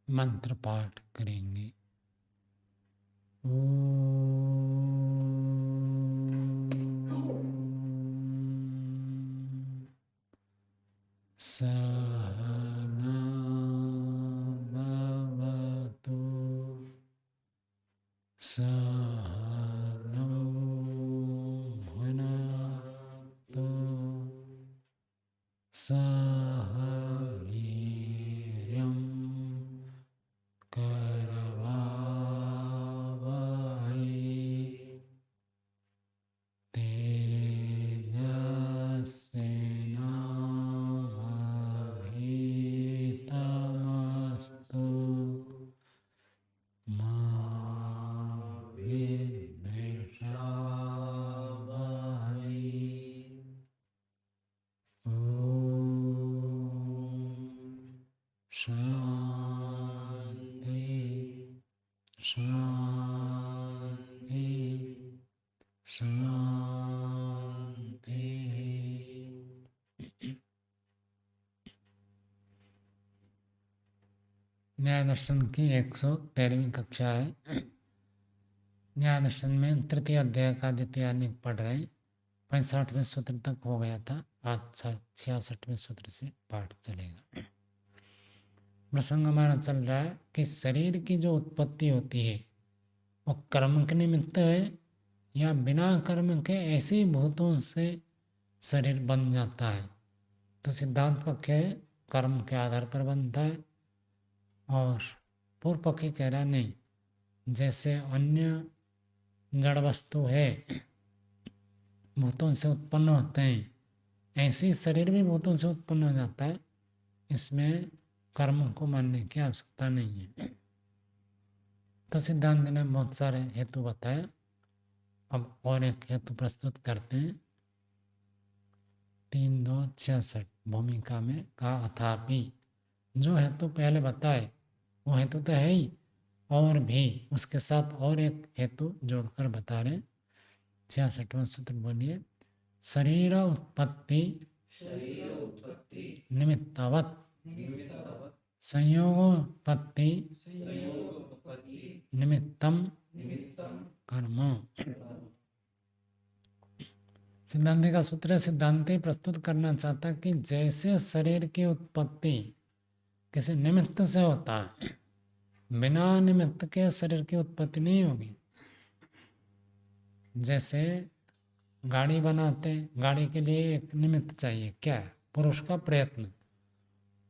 मंत्र पाठ करेंगे। सहना भवतु सहनौ भुनक्तु सह वीर्यं करवावहै तेजस्विनावधीतमस्तु मा विद्विषावहै। शांति शांति शांति। न्याय दर्शन की 113वीं कक्षा है। न्याय दर्शन में तृतीय अध्याय का द्वितीय अनेक पढ़ रहे हैं। 65वें सूत्र तक हो गया था। आज 66वें सूत्र से पाठ चलेगा। प्रसंग हमारा चल रहा है कि शरीर की जो उत्पत्ति होती है वो कर्म के निमित्त है या बिना कर्म के ऐसे ही भूतों से शरीर बन जाता है। तो सिद्धांत पक्ष है कर्म के आधार पर बनता है, और पूर्व पक्षी कह रहा नहीं, जैसे अन्य जड़ वस्तु है भूतों से उत्पन्न होते हैं, ऐसे ही शरीर भी भूतों से उत्पन्न हो जाता है। इसमें कर्म को मानने की आवश्यकता नहीं है। तो सिद्धांत ने बहुत सारे हेतु बताए। अब और एक हेतु प्रस्तुत करते हैं। 3-2-66 भूमिका में कहा, अथापि जो हेतु पहले बताए वो हेतु तो है ही, और भी उसके साथ और एक हेतु जोड़कर बता रहे। 66वां सूत्र बोलिए। शरीर उत्पत्ति निमित्तवत् संयोगोत्पत्ति निमित्तम कर्म। सिद्धांति का सूत्र है। सिद्धांति प्रस्तुत करना चाहता कि जैसे शरीर की उत्पत्ति किसी निमित्त से होता है, बिना निमित्त के शरीर की उत्पत्ति नहीं होगी। जैसे गाड़ी बनाते, गाड़ी के लिए एक निमित्त चाहिए, क्या है? पुरुष का प्रयत्न।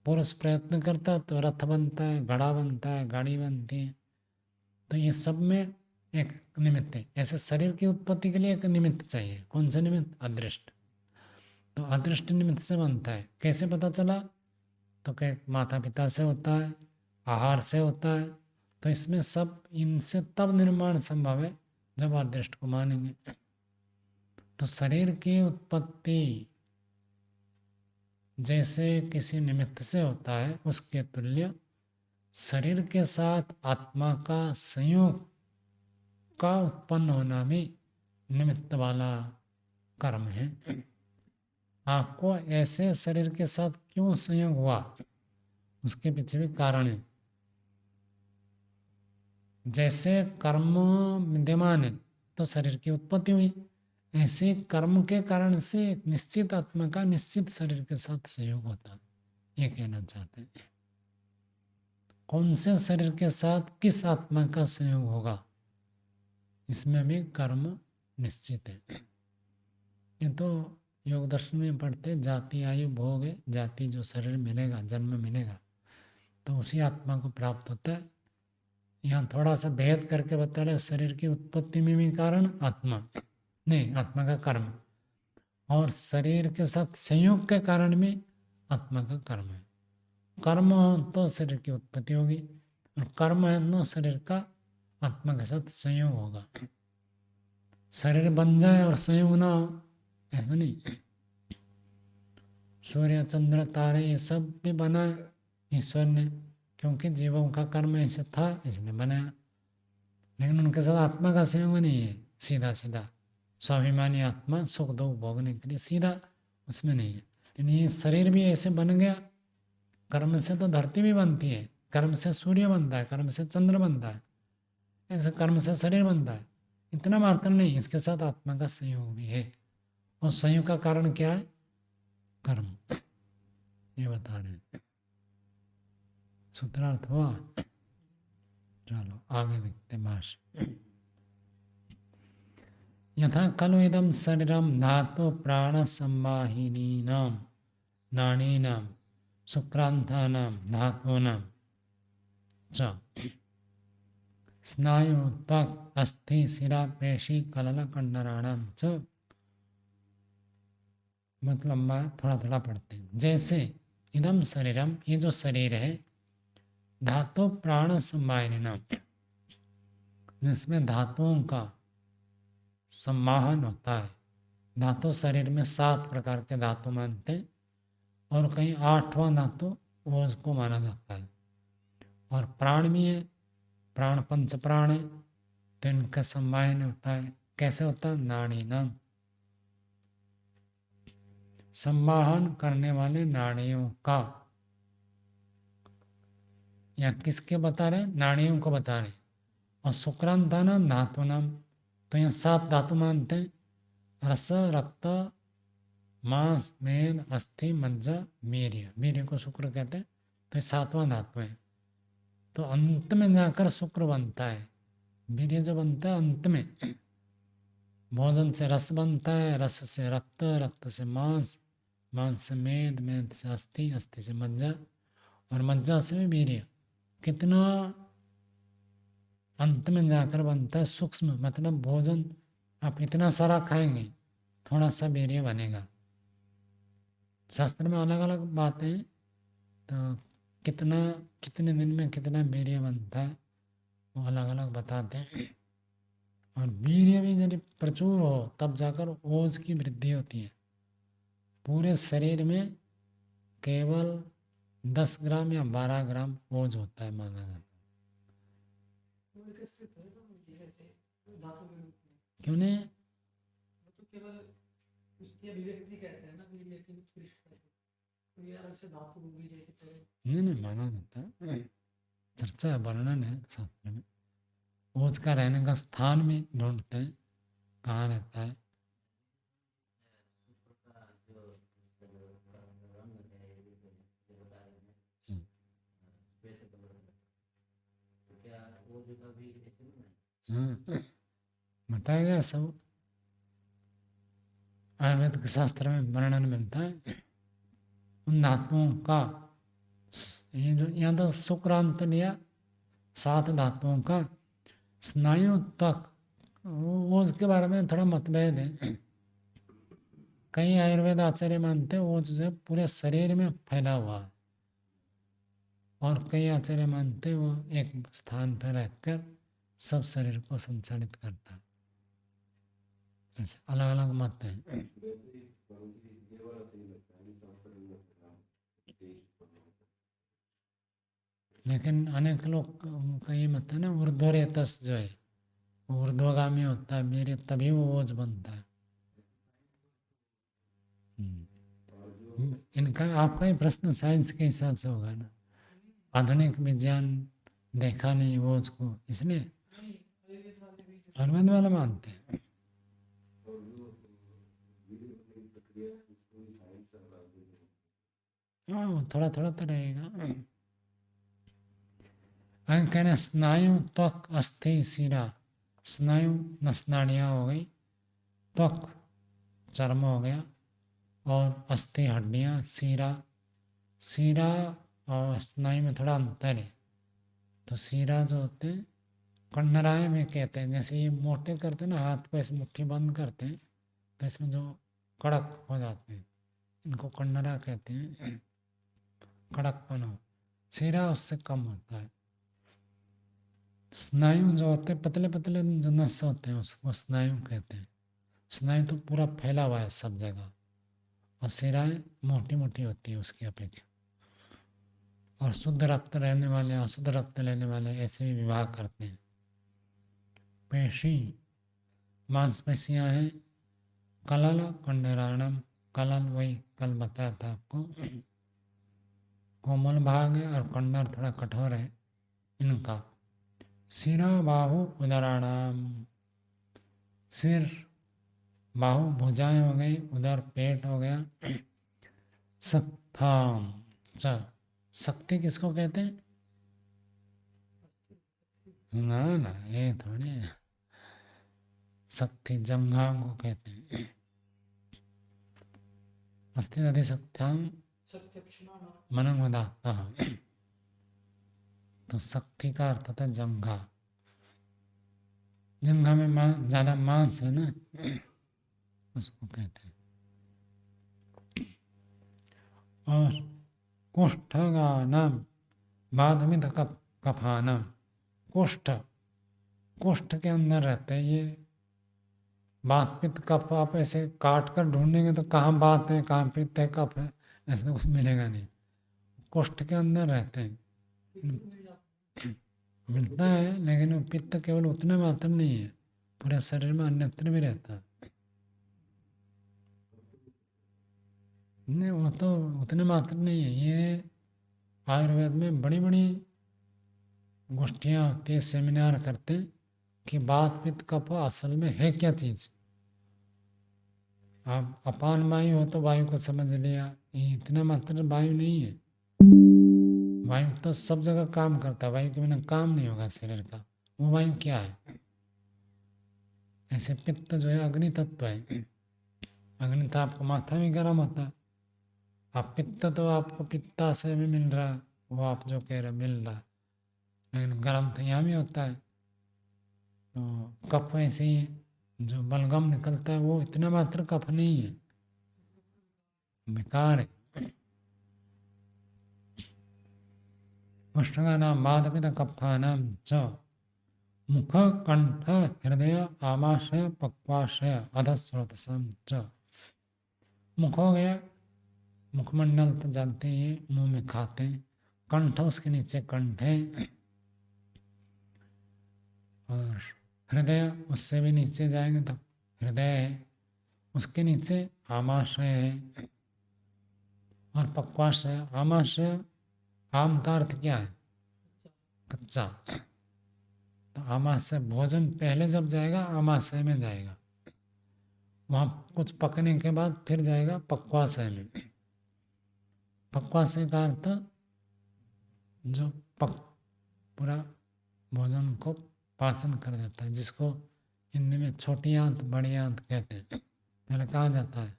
पुरुष प्रयत्न करता तो रथ बनता है, घड़ा बनता है, गाड़ी बनती है। तो ये सब में एक निमित्त है। ऐसे शरीर की उत्पत्ति के लिए एक निमित्त चाहिए। कौन सा निमित्त? अदृष्ट। तो अदृष्ट निमित्त से बनता है। कैसे पता चला? तो क्या माता पिता से होता है, आहार से होता है। तो इसमें सब इनसे तब निर्माण संभव है जब अदृष्ट को मानेंगे। तो शरीर की उत्पत्ति जैसे किसी निमित्त से होता है, उसके तुल्य शरीर के साथ आत्मा का संयोग का उत्पन्न होना भी निमित्त वाला कर्म है। आपको ऐसे शरीर के साथ क्यों संयोग हुआ, उसके पीछे भी कारण है। जैसे कर्म विद्यमान है तो शरीर की उत्पत्ति हुई, ऐसे कर्म के कारण से एक निश्चित आत्मा का निश्चित शरीर के साथ संयोग होता है। ये कहना चाहते हैं। कौन से शरीर के साथ किस आत्मा का संयोग होगा, इसमें भी कर्म निश्चित है। ये तो योग दर्शन में पढ़ते, जाति आयु भोग है। जाति जो शरीर मिलेगा, जन्म मिलेगा, तो उसी आत्मा को प्राप्त होता है। यहाँ थोड़ा सा भेद करके बता रहे, शरीर की उत्पत्ति में भी कारण आत्मा नहीं, आत्मा का कर्म, और शरीर के साथ संयोग के कारण भी आत्मा का कर्म है। कर्म हो तो शरीर की उत्पत्ति होगी, और कर्म है तो शरीर का आत्मा के साथ संयोग होगा। शरीर बन जाए और संयोग ना हो, ऐसा नहीं। सूर्य चंद्र तारे ये सब भी बनाए ईश्वर ने, क्योंकि जीवों का कर्म ऐसे था इसने बनाया, लेकिन उनके साथ आत्मा का संयोग नहीं है। सीधा सीधा स्वाभिमानी आत्मा सुख दुख भोगने के लिए सीधा उसमें नहीं है। लेकिन ये शरीर भी ऐसे बन गया, कर्म से तो धरती भी बनती है, कर्म से सूर्य बनता है, कर्म से चंद्र बनता है, ऐसे कर्म से शरीर बनता है। इतना मात्र नहीं, इसके साथ आत्मा का संयोग भी है। और संयोग का कारण क्या है? कर्म। ये बता रहे हैं। सूत्रार्थ हुआ। चलो आगे देखते भाष्य। यथा खलु इदं शरीरं धातु प्राण संवाहिनीनां नाड़ीनां शुक्रांतानां धातूनां च स्नायु त्वक् अस्थि शिरा पेशी कलल कंडराणां च। मतलब थोड़ा थोड़ा पढ़ते हैं। जैसे इदम शरीरम, ये जो शरीर है, धातु प्राण संवाहिनीनां, जिसमें धातुओं का सम्माहन होता है। धातु शरीर में 7 प्रकार के धातु मानते हैं, और कहीं 8वां धातु ओज को माना जाता है। और प्राण भी है, प्राण पंच प्राण है, तो इनका सम्माहन होता है। कैसे होता है? नाड़ी नाम, सम्माहन करने वाले नाड़ियों का। या किसके बता रहे? नाड़ियों को बता रहे। और शुक्रांता नाम धातु नाम, तो यहाँ 7 धातु मानते हैं। रस, रक्त, मांस, मेद, अस्थि, मज्जा, वीर्य। वीर्य को शुक्र कहते हैं, तो 7वां धातु है। तो अंत में जाकर शुक्र बनता है। वीर्य जो बनता है अंत में। भोजन से रस बनता है, रस से रक्त, रक्त से मांस, मांस से मेद, मेद से अस्थि, अस्थि से मज्जा, और मज्जा से वीर्य। कितना अंत में जाकर बनता है सूक्ष्म, मतलब भोजन आप इतना सारा खाएंगे, थोड़ा सा वीर्य बनेगा। शास्त्र में अलग अलग बातें हैं, तो कितना, कितने दिन में कितना वीर्य बनता है वो अलग अलग बताते हैं। और वीर्य भी यदि प्रचुर हो तब जाकर ओज की वृद्धि होती है। पूरे शरीर में केवल 10 ग्राम या 12 ग्राम ओज होता है माना जाता है। क्यों नहीं? नहीं नहीं, माना जाता है। चर्चा है, वर्णन है शास्त्र में। ओज का रहने का स्थान भी ढूंढते हैं, कहाँ रहता है। हाँ, बताया गया सब। आयुर्वेद के शास्त्र में वर्णन मिलता है उन धातुओं का। ये जो यहाँ तो शुक्रांत लिया, 7 धातुओं का। स्नायु तक वो उसके बारे में थोड़ा मतभेद है। कई आयुर्वेद आचार्य मानते हैं वो जो पूरे शरीर में फैला हुआ है, और कई आचार्य मानते हैं वो एक स्थान पर रहकर सब शरीर को संचालित करता है। ऐसे अलग अलग मत हैं। लेकिन अनेक लोग का ये मत है ना, ऊर्ध्वरेतस जो है ऊर्ध्वगामी होता है मेरे, तभी वो ओज बनता है। इनका आपका ही प्रश्न साइंस के हिसाब से होगा ना, आधुनिक विज्ञान देखा नहीं ओज को, इसलिए आयुर्वेद वाला मानते हैं। हाँ, थोड़ा थोड़ा तो रहेगा। कहना स्नायु त्वक अस्थि शिरा। स्नायु नसनाड़ियाँ हो गई, त्वक चर्म हो गया, और अस्थि हड्डियाँ, शिरा। शिरा और स्नायु में थोड़ा अंतर है। तो शिरा जो होते हैं कंडराएं में कहते हैं, जैसे ये मोटे करते हैं ना, हाथ को ऐसे मुट्ठी बंद करते हैं तो इसमें जो कड़क हो जाते हैं, इनको कंडरा कहते हैं। कड़कपन हो, शिरा उससे कम होता है। स्नायु जो होते हैं पतले पतले जो नस होते हैं उसको स्नायु कहते हैं। स्नायु तो पूरा फैला हुआ है सब जगह, और शिराएं मोटी मोटी होती है उसकी अपेक्षा। और शुद्ध रक्त रहने वाले, अशुद्ध रक्त लेने वाले, ऐसे भी विभाग करते हैं। पेशी, मांसपेशियां हैं। कलल कंडराणम, कलल वही कल बताया था आपको, कोमल भाग है और कंडर थोड़ा कठोर है इनका। सिरा बाहु उदराणाम, सिर बाहु भुजाएं हो गई, उदर पेट हो गया। सक्थाम, शक्ति किसको कहते हैं? ना ना, ये थोड़ी है। शक्ति जंघा को कहते हैं। अस्ति तदि शक्त्याम मनंग उदात्ता। तो शक्ति का अर्थ होता है जंघा। जंघा में ज्यादा मांस है ना, उसको कहते हैं। और कुष्ठगानम बाधमित कफानम, कुष्ठ, कुष्ठ के अंदर रहते हैं ये। बात पित्त कफ आप ऐसे काट कर ढूंढेंगे तो कहाँ बात है कहाँ पित्त है कफ है, ऐसे तो कुछ मिलेगा नहीं। कुष्ठ के अंदर रहते हैं। मिलता है, लेकिन वो पित्त केवल उतने मात्र नहीं है, पूरे शरीर में अन्यत्र भी रहता है। नहीं, वो तो उतने मात्र नहीं है। ये आयुर्वेद में बड़ी बड़ी गोष्ठियाँ होती है, सेमिनार करते हैं कि बात पित्त कफ असल में है क्या चीज़। आप अपान वायु हो तो वायु को समझ लिया, ये इतना मात्र वायु नहीं है। वायु तो सब जगह काम करता है, वायु के बिना काम नहीं होगा शरीर का। वो वायु क्या है? ऐसे पित्त जो है अग्नि तत्व है। अग्नि तो आपको माथा भी गर्म होता है। आप पित्त तो आपको पित्ताशय में मिल रहा है, वो आप जो कह रहे मिल रहा है, लेकिन गर्म तो यहाँ भी होता है। तो कफ ऐसे ही है, जो बलगम निकलता है वो इतना मात्र कफ नहीं है, बेकार है। उष्णगानां बाधपित कफानां च मुख कंठ हृदय आमाशय पक्वाशय अधस्रोतसम च। मुख हो गया, मुखमंडल तो जानते ही हैं, मुंह में खाते हैं। कंठ, उसके नीचे कंठ है। और हृदय, उससे भी नीचे जाएंगे तो हृदय है, उसके नीचे आमाशय है। और पक्वाशय, आमाशय, आम का अर्थ क्या है? कच्चा। तो आमाशय भोजन पहले जब जाएगा आमाशय में जाएगा, वहाँ कुछ पकने के बाद फिर जाएगा पक्वाशय में। पक्वाशय का अर्थ जो पक पूरा भोजन को पाचन कर देता है, जिसको हिंदी में छोटी आंत बड़ी आंत कहते हैं। पहले कहा जाता है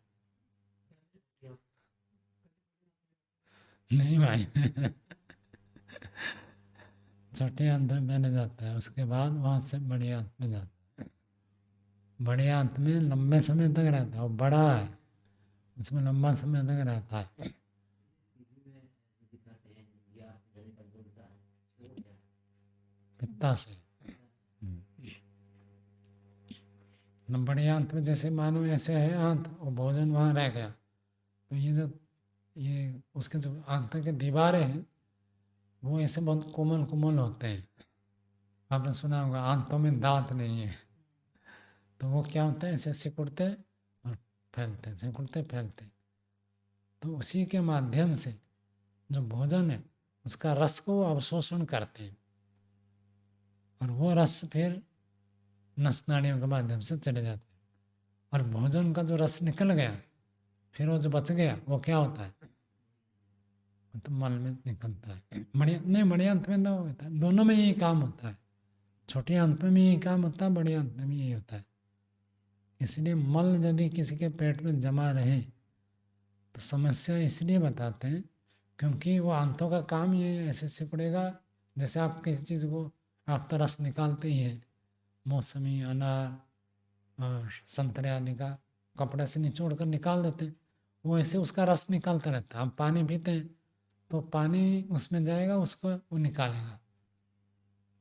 नहीं भाई छोटी आंत में पहले जाता है, उसके बाद वहाँ से बड़ी आंत में जाता है। बड़ी आंत में लंबे समय तक रहता है, वो बड़ा है, उसमें लंबा समय तक रहता है। पित्ता से बड़ी आंत में, जैसे मानो ऐसे है आंत, वो भोजन वहाँ रह गया, तो ये जो ये उसके जो आंत के दीवारें हैं वो ऐसे बहुत कोमल कोमल होते हैं। आपने सुना होगा आंतों में दांत नहीं है, तो वो क्या होता है, ऐसे सिकुड़ते और फैलते, सिकुड़ते फैलते। तो उसी के माध्यम से जो भोजन है उसका रस को अवशोषण करते हैं, और वो रस फिर नस नाड़ियों के माध्यम से चले जाते हैं। और भोजन का जो रस निकल गया, फिर वो जो बच गया वो क्या होता है, वो तो मल में निकलता है। बड़ी नहीं, बड़ी अंत में तो होता है, दोनों में यही काम होता है। छोटी अंत में भी यही काम होता है, बड़ी अंत में भी यही होता है। इसलिए मल यदि किसी के पेट में जमा रहे तो समस्या इसलिए बताते हैं क्योंकि वो आंतों का काम ये ऐसे सिकुड़ेगा, जैसे आप किसी चीज़ को, आप तो रस निकालते ही हैं, मौसमी अनार और संतरे आदि का कपड़े से निचोड़ कर निकाल देते हैं, वो ऐसे उसका रस निकालता रहता है। हम पानी पीते हैं तो पानी उसमें जाएगा, उसको वो निकालेगा।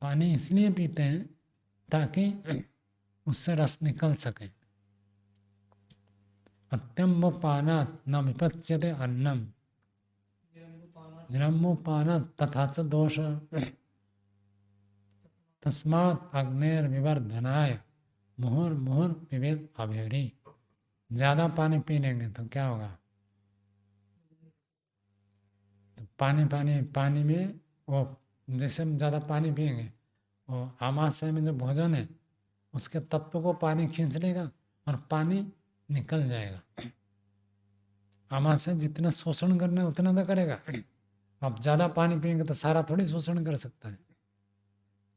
पानी इसलिए पीते हैं ताकि उससे रस निकल सके। अत्यम्बपानात् न विपच्यते अन्नम, निरम्बपानात् तथा च दोष, तस्मात् अग्नेर्विवर्धनाय मुहुर्मुहुर् पिबेत् अभेरी। ज्यादा पानी पी लेंगे तो क्या होगा? तो पानी में वो जैसे हम ज़्यादा पानी पिएंगे, वो आमाशय में जो भोजन है उसके तत्व को पानी खींच लेगा और पानी निकल जाएगा। आमाशय जितना शोषण करना है उतना तो करेगा। आप ज़्यादा पानी पिएंगे तो सारा थोड़ी शोषण कर सकता है।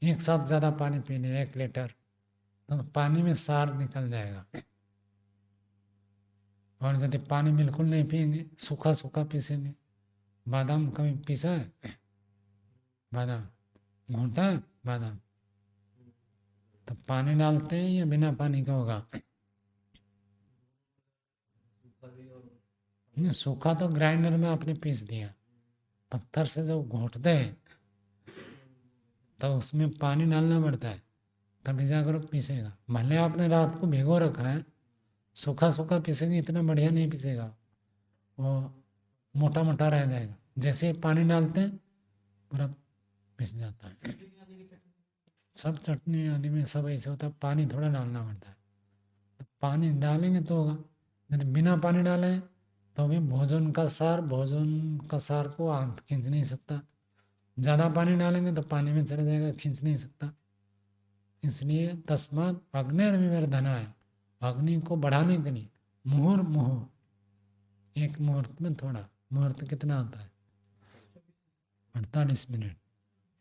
एक साथ ज़्यादा पानी पीने 1 लीटर तो पानी में सार निकल जाएगा। और यदि पानी बिल्कुल नहीं पिएंगे, सूखा सूखा पीसेंगे, बादाम कभी पीसा है? बादाम घूटा है बादाम? तो पानी डालते हैं या बिना पानी का होगा? नहीं, सूखा तो ग्राइंडर में आपने पीस दिया। पत्थर से जब घोटते हैं तो उसमें पानी डालना पड़ता है, तभी जाकर पीसेगा। भले आपने रात को भिगो रखा है, सूखा सूखा पीसेंगे इतना बढ़िया नहीं पीसेगा, वो मोटा मोटा रह जाएगा। जैसे ही पानी डालते हैं पूरा पिस जाता है। सब चटनी आदि में सब ऐसे होता है, पानी थोड़ा डालना पड़ता है। तो पानी डालेंगे तो होगा, यदि बिना पानी डाले तो भी भोजन का सार को हाथ खींच नहीं सकता। ज़्यादा पानी डालेंगे तो पानी में चला जाएगा, खींच नहीं सकता। इसलिए तस्मात् अग्निर्विवर्धना है, अग्नि को बढ़ाने के लिए मुहुर्मुहु, एक मुहूर्त में थोड़ा, मुहूर्त कितना होता है? 48 मिनट,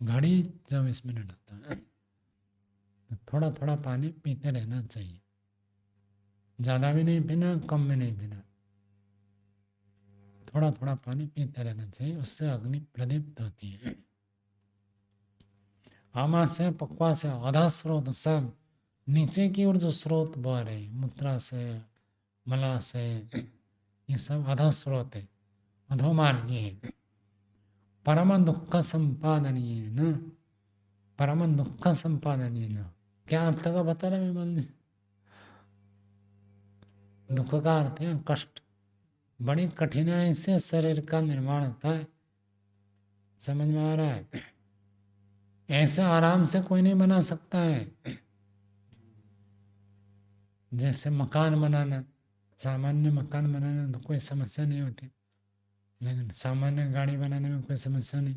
घड़ी 24 मिनट होता है। तो थोड़ा थोड़ा पानी पीते रहना चाहिए, ज़्यादा भी नहीं पीना, कम भी नहीं पीना, थोड़ा थोड़ा पानी पीते रहना चाहिए, उससे अग्नि प्रदीप्त होती है। आमाशय, पक्वाशय, आधा स्रोत सब नीचे की ओर जो स्रोत बह रहे हैं, मूत्राशय, मलाशय, ये सब अधा स्रोत है, अधोमार्गी है। परम दुख संपादनीय न, परम दुख संपादनीय न, क्या अर्थ का बता रहे विमल जी? दुख का अर्थ है कष्ट। बड़ी कठिनाई से शरीर का निर्माण होता है, समझ में आ रहा है? ऐसे आराम से कोई नहीं बना सकता है। जैसे मकान बनाना, सामान्य मकान बनाने में तो कोई समस्या नहीं होती, लेकिन सामान्य गाड़ी बनाने में कोई समस्या नहीं।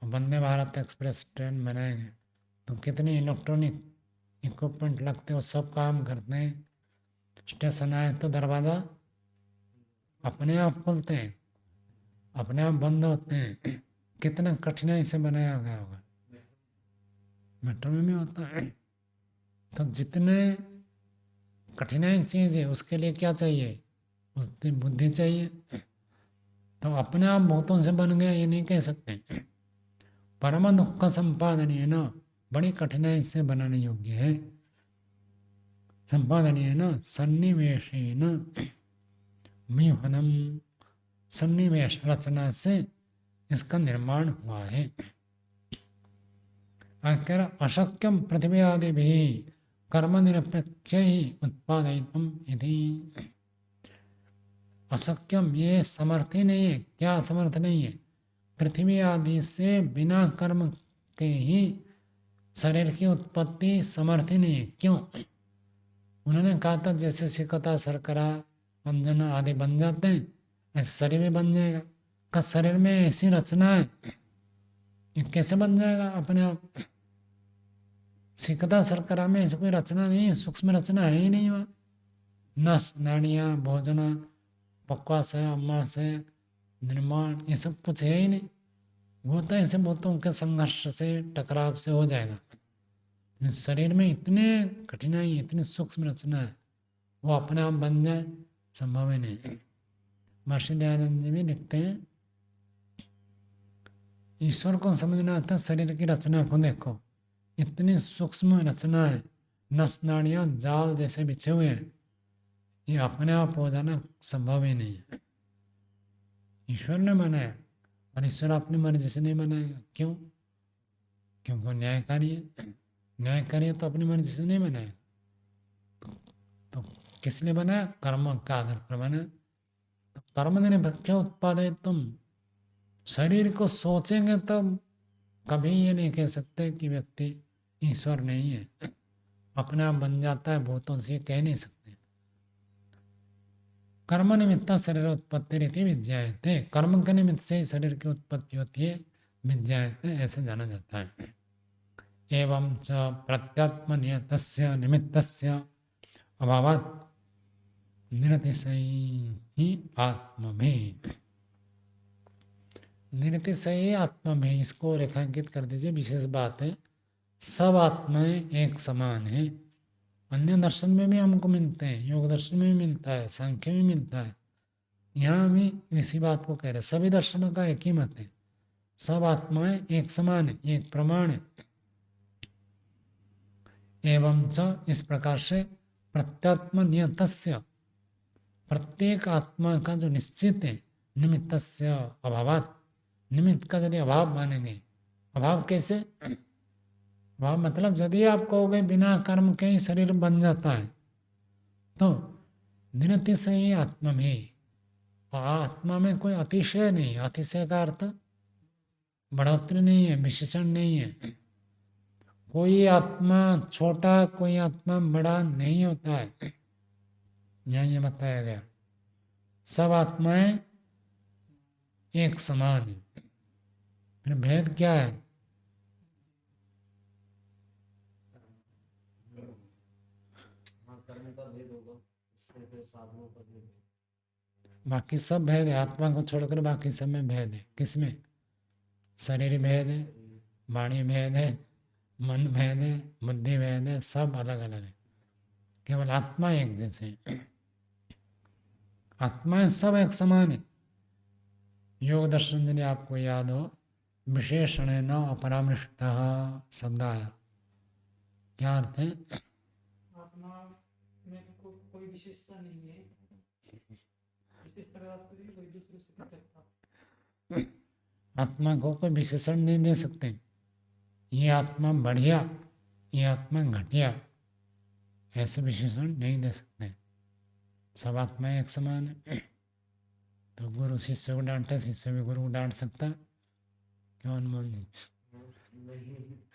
वंदे भारत एक्सप्रेस ट्रेन बनाएंगे तो कितनी इलेक्ट्रॉनिक इक्विपमेंट लगते हैं, सब काम करते हैं। स्टेशन आए तो दरवाज़ा अपने आप खुलते हैं, अपने आप बंद होते हैं। कितना कठिनाई से बनाया गया होगा। मेट्रो में भी होता है। तो जितने कठिनाई चीज़ है उसके लिए क्या चाहिए? उतनी बुद्धि चाहिए। तो अपने आप भूतों से बन गया ये नहीं कह सकते। परम दुख का संपादनीय न, बड़ी कठिनाई से बनाने योग्य है। संपादनीय न सन्निवेशेन म्यूहनम, सन्निवेश रचना से इसका निर्माण हुआ है। आखिर अशक्यम पृथ्वी आदि भी कर्म निरपेक्ष ही उत्पादयितुम इति। अशक्यम, ये समर्थ ही नहीं है। क्या समर्थ नहीं है? पृथ्वी आदि से बिना कर्म के ही शरीर की उत्पत्ति समर्थ ही नहीं है। क्यों? उन्होंने कहा था जैसे सिकता, शर्करा, अंजन आदि बन जाते हैं ऐसे शरीर में बन जाएगा। का शरीर में ऐसी रचना है, ये कैसे बन जाएगा अपने आप? सिकता शर्करा में ऐसी कोई रचना नहीं है, सूक्ष्म रचना है ही नहीं वहाँ। नस, नाड़ियाँ, भोजना, पक्वाशय, अम्लाशय, निर्माण, ये सब कुछ है ही नहीं। वो तो ऐसे भूतों के संघर्ष से, टकराव से हो जाएगा। शरीर में इतने कठिनाई, इतनी सूक्ष्म रचना है, वो अपने आप बन जाए संभव ही नहीं। महर्षि दयानंद जी भी लिखते हैं, ईश्वर को समझना था शरीर की रचना को देखो, इतनी सूक्ष्म रचना है, नस नाड़ियाँ जाल जैसे बिछे हुए हैं, ये अपने आप हो जाना संभव ही नहीं है। ईश्वर ने बनाया और ईश्वर अपनी मर्जी से नहीं बनाएगा। क्यों? क्योंकि वो न्यायकारी है। न्यायकारी है तो अपनी मर्जी से नहीं बनाएगा। तो किस लिए बनाया? कर्म का आधार पर बनाया। तो कर्म निरपेक्ष उत्पादय, तुम शरीर को सोचेंगे तब कभी ये नहीं कह सकते कि व्यक्ति ईश्वर नहीं है, अपने आप बन जाता है भूतों से, कह नहीं सकते। कर्म निमित्त शरीर उत्पत्ति रीति विज्ञायते, कर्म के निमित्त से ही शरीर की उत्पत्ति होती है, विज्ञायते ऐसे जाना जाता है। एवं च प्रत्यात्म नियतस्य निमित्तस्य अभावात् निरतिशयी ही आत्म में, निरतिशयी आत्मा में, इसको रेखांकित कर दीजिए। विशेष बात है, सब आत्माएं एक समान है। अन्य दर्शन में भी हमको मिलते हैं, योग दर्शन में भी मिलता है, सांख्य में मिलता है, यहाँ भी इसी बात को कह रहे हैं। सभी दर्शनों का एक ही मत है, सब आत्माएं एक समान है, एक प्रमाण है। एवं च, इस प्रकार से प्रत्यात्म नियतस्य, प्रत्येक आत्मा का जो निश्चित है, निमित्तस्य अभावात्, निमित्त का यदि अभाव मानेंगे, अभाव कैसे, अभाव मतलब यदि आप कहोगे बिना कर्म के ही शरीर बन जाता है, तो निरतिशयी आत्मा में, आत्मा में कोई अतिशय नहीं, अतिशय का अर्थ बढ़ोतरी नहीं है, विशेषण नहीं है। कोई आत्मा छोटा, कोई आत्मा बड़ा नहीं होता है, यहाँ ये बताया गया। सब आत्माएं एक समान है। फिर भेद क्या है, बाकी सब भेद है, आत्मा को छोड़कर बाकी सब में भेद है। किसमें, शरीर भेद है, वाणी भेद है, मन भेद है, बुद्धि भेद है, सब अलग अलग है, केवल आत्मा एक जैसे है। आत्माएं सब एक समान है। योग दर्शन यदि आपको याद हो, विशेषण न अपरामृष्ट शब्द आया, क्या अर्थ है, आत्मा में कोई विशेषता नहीं है, विशेषता कोई दूसरे से नहीं सकता। आत्मा को कोई विशेषण नहीं दे सकते, ये आत्मा बढ़िया, ये आत्मा घटिया, ऐसे विशेषण नहीं दे सकते। सब आत्माएं एक समान है। तो गुरु शिष्य को डांटे, शिष्य भी गुरु को डांट सकता, क्यों अनमोल जी?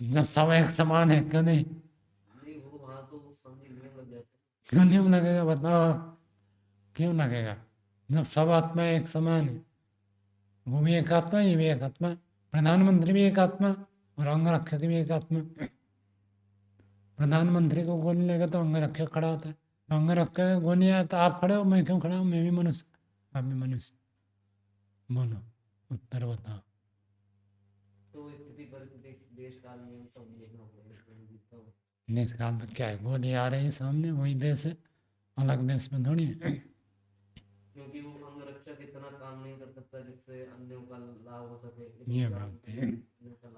जब सब एक समान है, क्यों नहीं? क्यों नहीं लगेगा, बताओ क्यों लगेगा? जब सब आत्मा एक समान है, वो भी एक आत्मा, ये भी एक आत्मा, प्रधानमंत्री भी एक आत्मा और अंगरक्षक भी एक आत्मा। प्रधानमंत्री को गोली लेगा तो अंगरक्षक खड़ा होता है, तो अंगरक्षक गोली आया तो आप खड़े हो, मैं क्यों खड़ा हूँ, मैं भी मनुष्य, आप भी मनुष्य। बोलो, उत्तर बताओ। तो स्थिति परिस्थिति देश काल में सब देखना होगा। देश काल में क्या है, गोली आ रही है सामने, वही देश है, अलग देश में थोड़ी है। क्योंकि वो अंगरक्षक इतना काम नहीं कर सकता जिससे अन्यों का लाभ हो सके। ये बात है,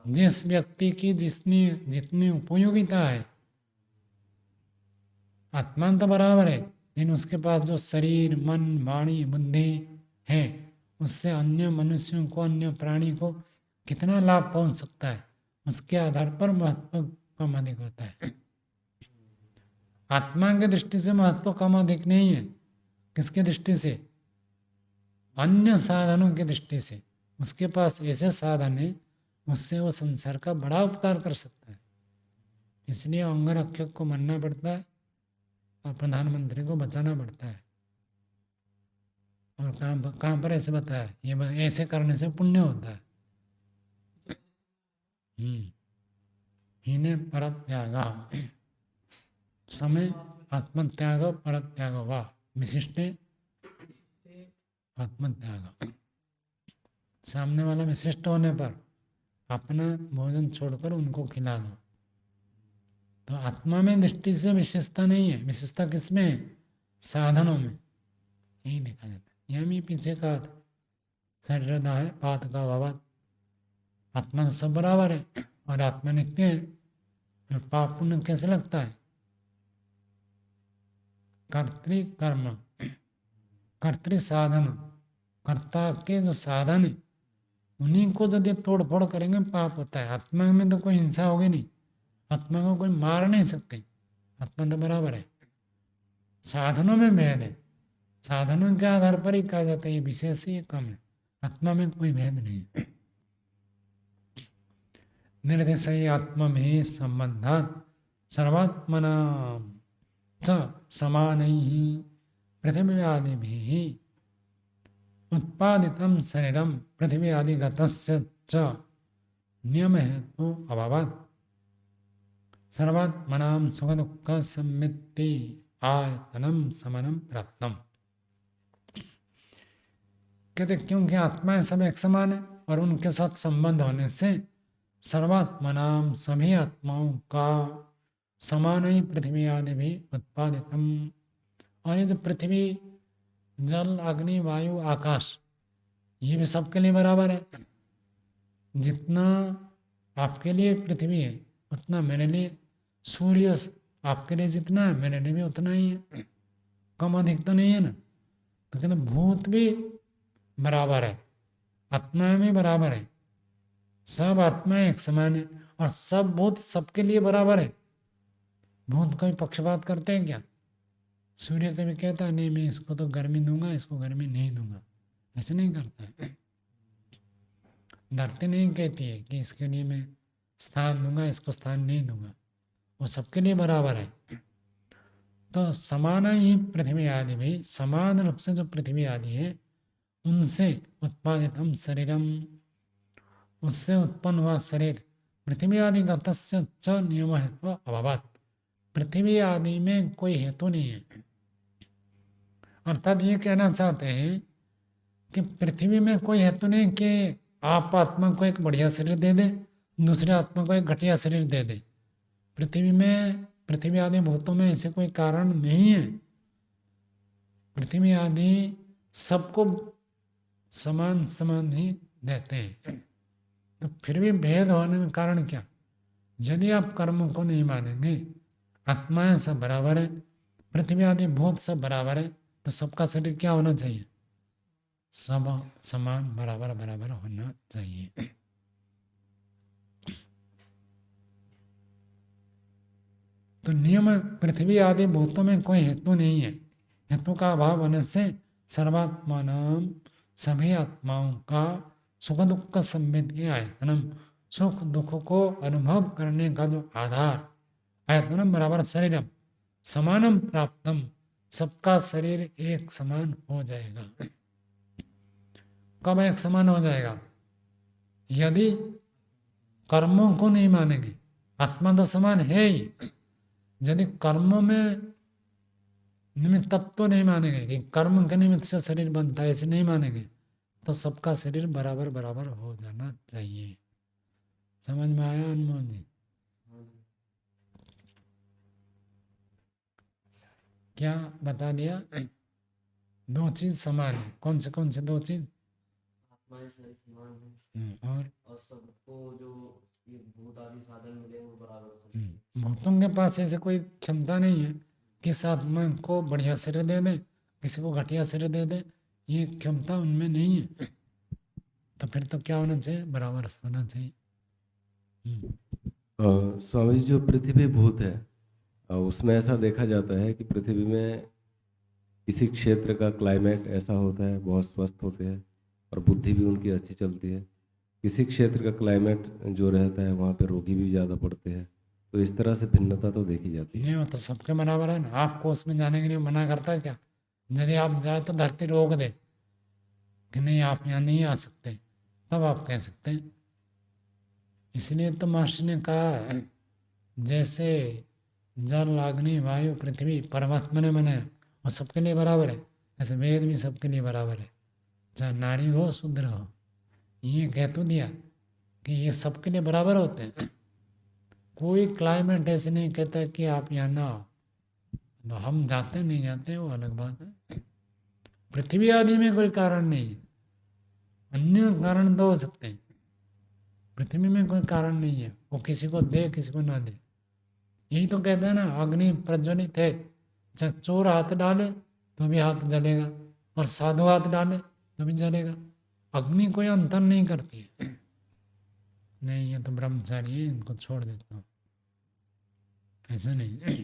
जिस व्यक्ति की जितनी उपयोगिता है, आत्मा तो बराबर है, लेकिन उसके पास जो शरीर, मन, वाणी, बुद्धि है, उससे अन्य मनुष्यों को, अन्य प्राणी को कितना लाभ पहुंच सकता है, उसके आधार पर महत्व कम अधिक होता है। आत्मा की दृष्टि से महत्व कम अधिक नहीं है। किसके दृष्टि से? अन्य साधनों की दृष्टि से। उसके पास ऐसे साधन है, उससे वो संसार का बड़ा उपकार कर सकता है, इसलिए अंगरक्षक को मानना पड़ता है और प्रधानमंत्री को बचाना पड़ता है। और कहाँ पर ऐसे बताया, ये ऐसे करने से पुण्य होता है। हीने परत्यागा, समय आत्मत्याग परत्याग वा विशिष्टे आत्मत्याग। सामने वाला विशिष्ट होने पर अपना भोजन छोड़कर उनको खिला दो। तो आत्मा में दृष्टि से विशेषता नहीं है, विशेषता किसमें है? साधनों में। यही देखा जाता है। यह भी पीछे का शरीर है पात का भावात, आत्मा से सब बराबर है और आत्मा नित्य है। फिर पाप पुण्य कैसे लगता है? कर्तृकर्म, कर्तृ साधन, कर्ता के जो साधन है उन्हीं को यदि तोड़ फोड़ करेंगे पाप होता है। आत्मा में तो कोई हिंसा होगी नहीं, आत्मा को कोई मार नहीं सकते, आत्मा तो बराबर है। साधनों में भेद है, साधनों के आधार पर ही कहा जाता है ये विशेष है, ये कम है। आत्मा में कोई भेद नहीं है। निर्देशय आत्मा में संबंधात सर्वात्मना च समान ही पृथिवी आदि भी उत्पादितम शरीरम पृथ्वी आदि गतस्य च नियम हेतु अभावात् सर्वात्मनां सुख दुख सम्मिति आयतनम समनम प्राप्तम। कहते क्योंकि आत्माएं सब एक समान है और उनके साथ संबंध होने से सर्वात्मनाम सभी आत्माओं का समान ही पृथ्वी आदि भी उत्पादितम। और ये जो पृथ्वी जल अग्नि वायु आकाश ये भी सबके लिए बराबर है। जितना आपके लिए पृथ्वी है उतना मेरे लिए सूर्य, आपके लिए जितना है मेरे लिए भी उतना ही है, कम अधिक तो नहीं है ना। तो कहते भूत भी बराबर है, आत्मा भी बराबर है, सब आत्माएं एक समान है और सब भूत सबके लिए बराबर है। भूत कभी पक्षपात करते हैं क्या? सूर्य कभी कहता है नहीं मैं इसको तो गर्मी दूंगा इसको गर्मी नहीं दूंगा, ऐसे नहीं करता है। धरती नहीं कहती है कि इसके लिए मैं स्थान दूंगा इसको स्थान नहीं दूंगा, वो सबके लिए बराबर है। तो समान ही पृथ्वी आदि भी समान रूप से जो पृथ्वी आदि है उनसे उत्पादितम शरीरम, उससे उत्पन्न हुआ शरीर पृथ्वी आदि गतस्य च नियम हेतु अभावात्, पृथ्वी आदि में कोई हेतु नहीं है। अर्थात ये कहना चाहते हैं कि पृथ्वी में कोई हेतु नहीं कि आप आत्मा को एक बढ़िया शरीर दे दे दूसरे आत्मा को एक घटिया शरीर दे दे। पृथ्वी में पृथ्वी आदि भूतों में ऐसे कोई कारण नहीं है। पृथ्वी आदि सबको समान समान ही देते हैं। तो फिर भी भेद होने में कारण क्या? यदि आप कर्मों को नहीं मानेंगे, आत्माएं सब बराबर है, पृथ्वी आदि भूत सब बराबर है, तो सबका शरीर क्या होना चाहिए? सब समान बराबर बराबर होना चाहिए। तो नियम पृथ्वी आदि भूतों में कोई हेतु नहीं है। हेतु का अभाव होने से सर्वात्मानाम सभी आत्माओं का सुख दुख संवेदी आयतनम, सुख दुख को अनुभव करने का जो आधार आयतनम बराबर शरीरम समानम प्राप्तम, सबका शरीर एक समान हो जाएगा। कब एक समान हो जाएगा? यदि कर्मों को नहीं मानेंगे, आत्मा तो समान है ही, यदि कर्मों में निमित्त तत्व नहीं मानेंगे कि कर्म के निमित्त से शरीर बनता है, ऐसे नहीं मानेंगे, तो सबका शरीर बराबर बराबर हो जाना चाहिए। समझ में आया अनमोल जी? क्या बता दिया? दो चीज समान है। कौन से दो चीज? आत्माएं सारी समान है और सबको जो ये भूत आदि साधन मिले वो बराबर है। भूतों के पास ऐसे कोई क्षमता नहीं है कि इस आत्मा को बढ़िया शरीर दे दे किसी को घटिया शरीर दे दे, ये क्षमता उनमें नहीं है। तो फिर तो क्या होना चाहिए? बराबर होना चाहिए। स्वामी जी, जो पृथ्वी भूत है उसमें ऐसा देखा जाता है कि पृथ्वी में किसी क्षेत्र का क्लाइमेट ऐसा होता है, बहुत स्वस्थ होते हैं और बुद्धि भी उनकी अच्छी चलती है। किसी क्षेत्र का क्लाइमेट जो रहता है वहाँ पे रोगी भी ज़्यादा पड़ते हैं। तो इस तरह से भिन्नता तो देखी जाती है। नहीं वो तो सबके बराबर है ना। आपको उसमें जाने के लिए मना करता है क्या? यदि आप जाए तो धरती रोक दे कि नहीं आप यहाँ नहीं आ सकते, तब आप कह सकते हैं। इसलिए तो महर्षि ने कहा जैसे जल अग्नि वायु पृथ्वी परमात्मा ने बनाया वो सबके लिए बराबर है, ऐसे वेद भी सबके लिए बराबर है, चाहे नारी हो शूद्र हो। ये कह तो दिया कि ये सबके लिए बराबर होते हैं। कोई क्लाइमेट ऐसे नहीं कहता कि आप यहाँ ना आओ, तो हम जाते नहीं जाते वो अलग बात है। पृथ्वी आदि में कोई कारण नहीं है, अन्य कारण तो हो सकते हैं, पृथ्वी में कोई कारण नहीं है। वो किसी को दे किसी को ना दे। यही तो कहते हैं ना, अग्नि प्रज्वलित है, चाहे चोर हाथ डाले तो भी हाथ जलेगा और साधु हाथ डाले तो भी जलेगा। अग्नि कोई अंतर नहीं करती है। नहीं ये तो ब्रह्मचारी है, इनको छोड़ देता हूँ, ऐसा नहीं।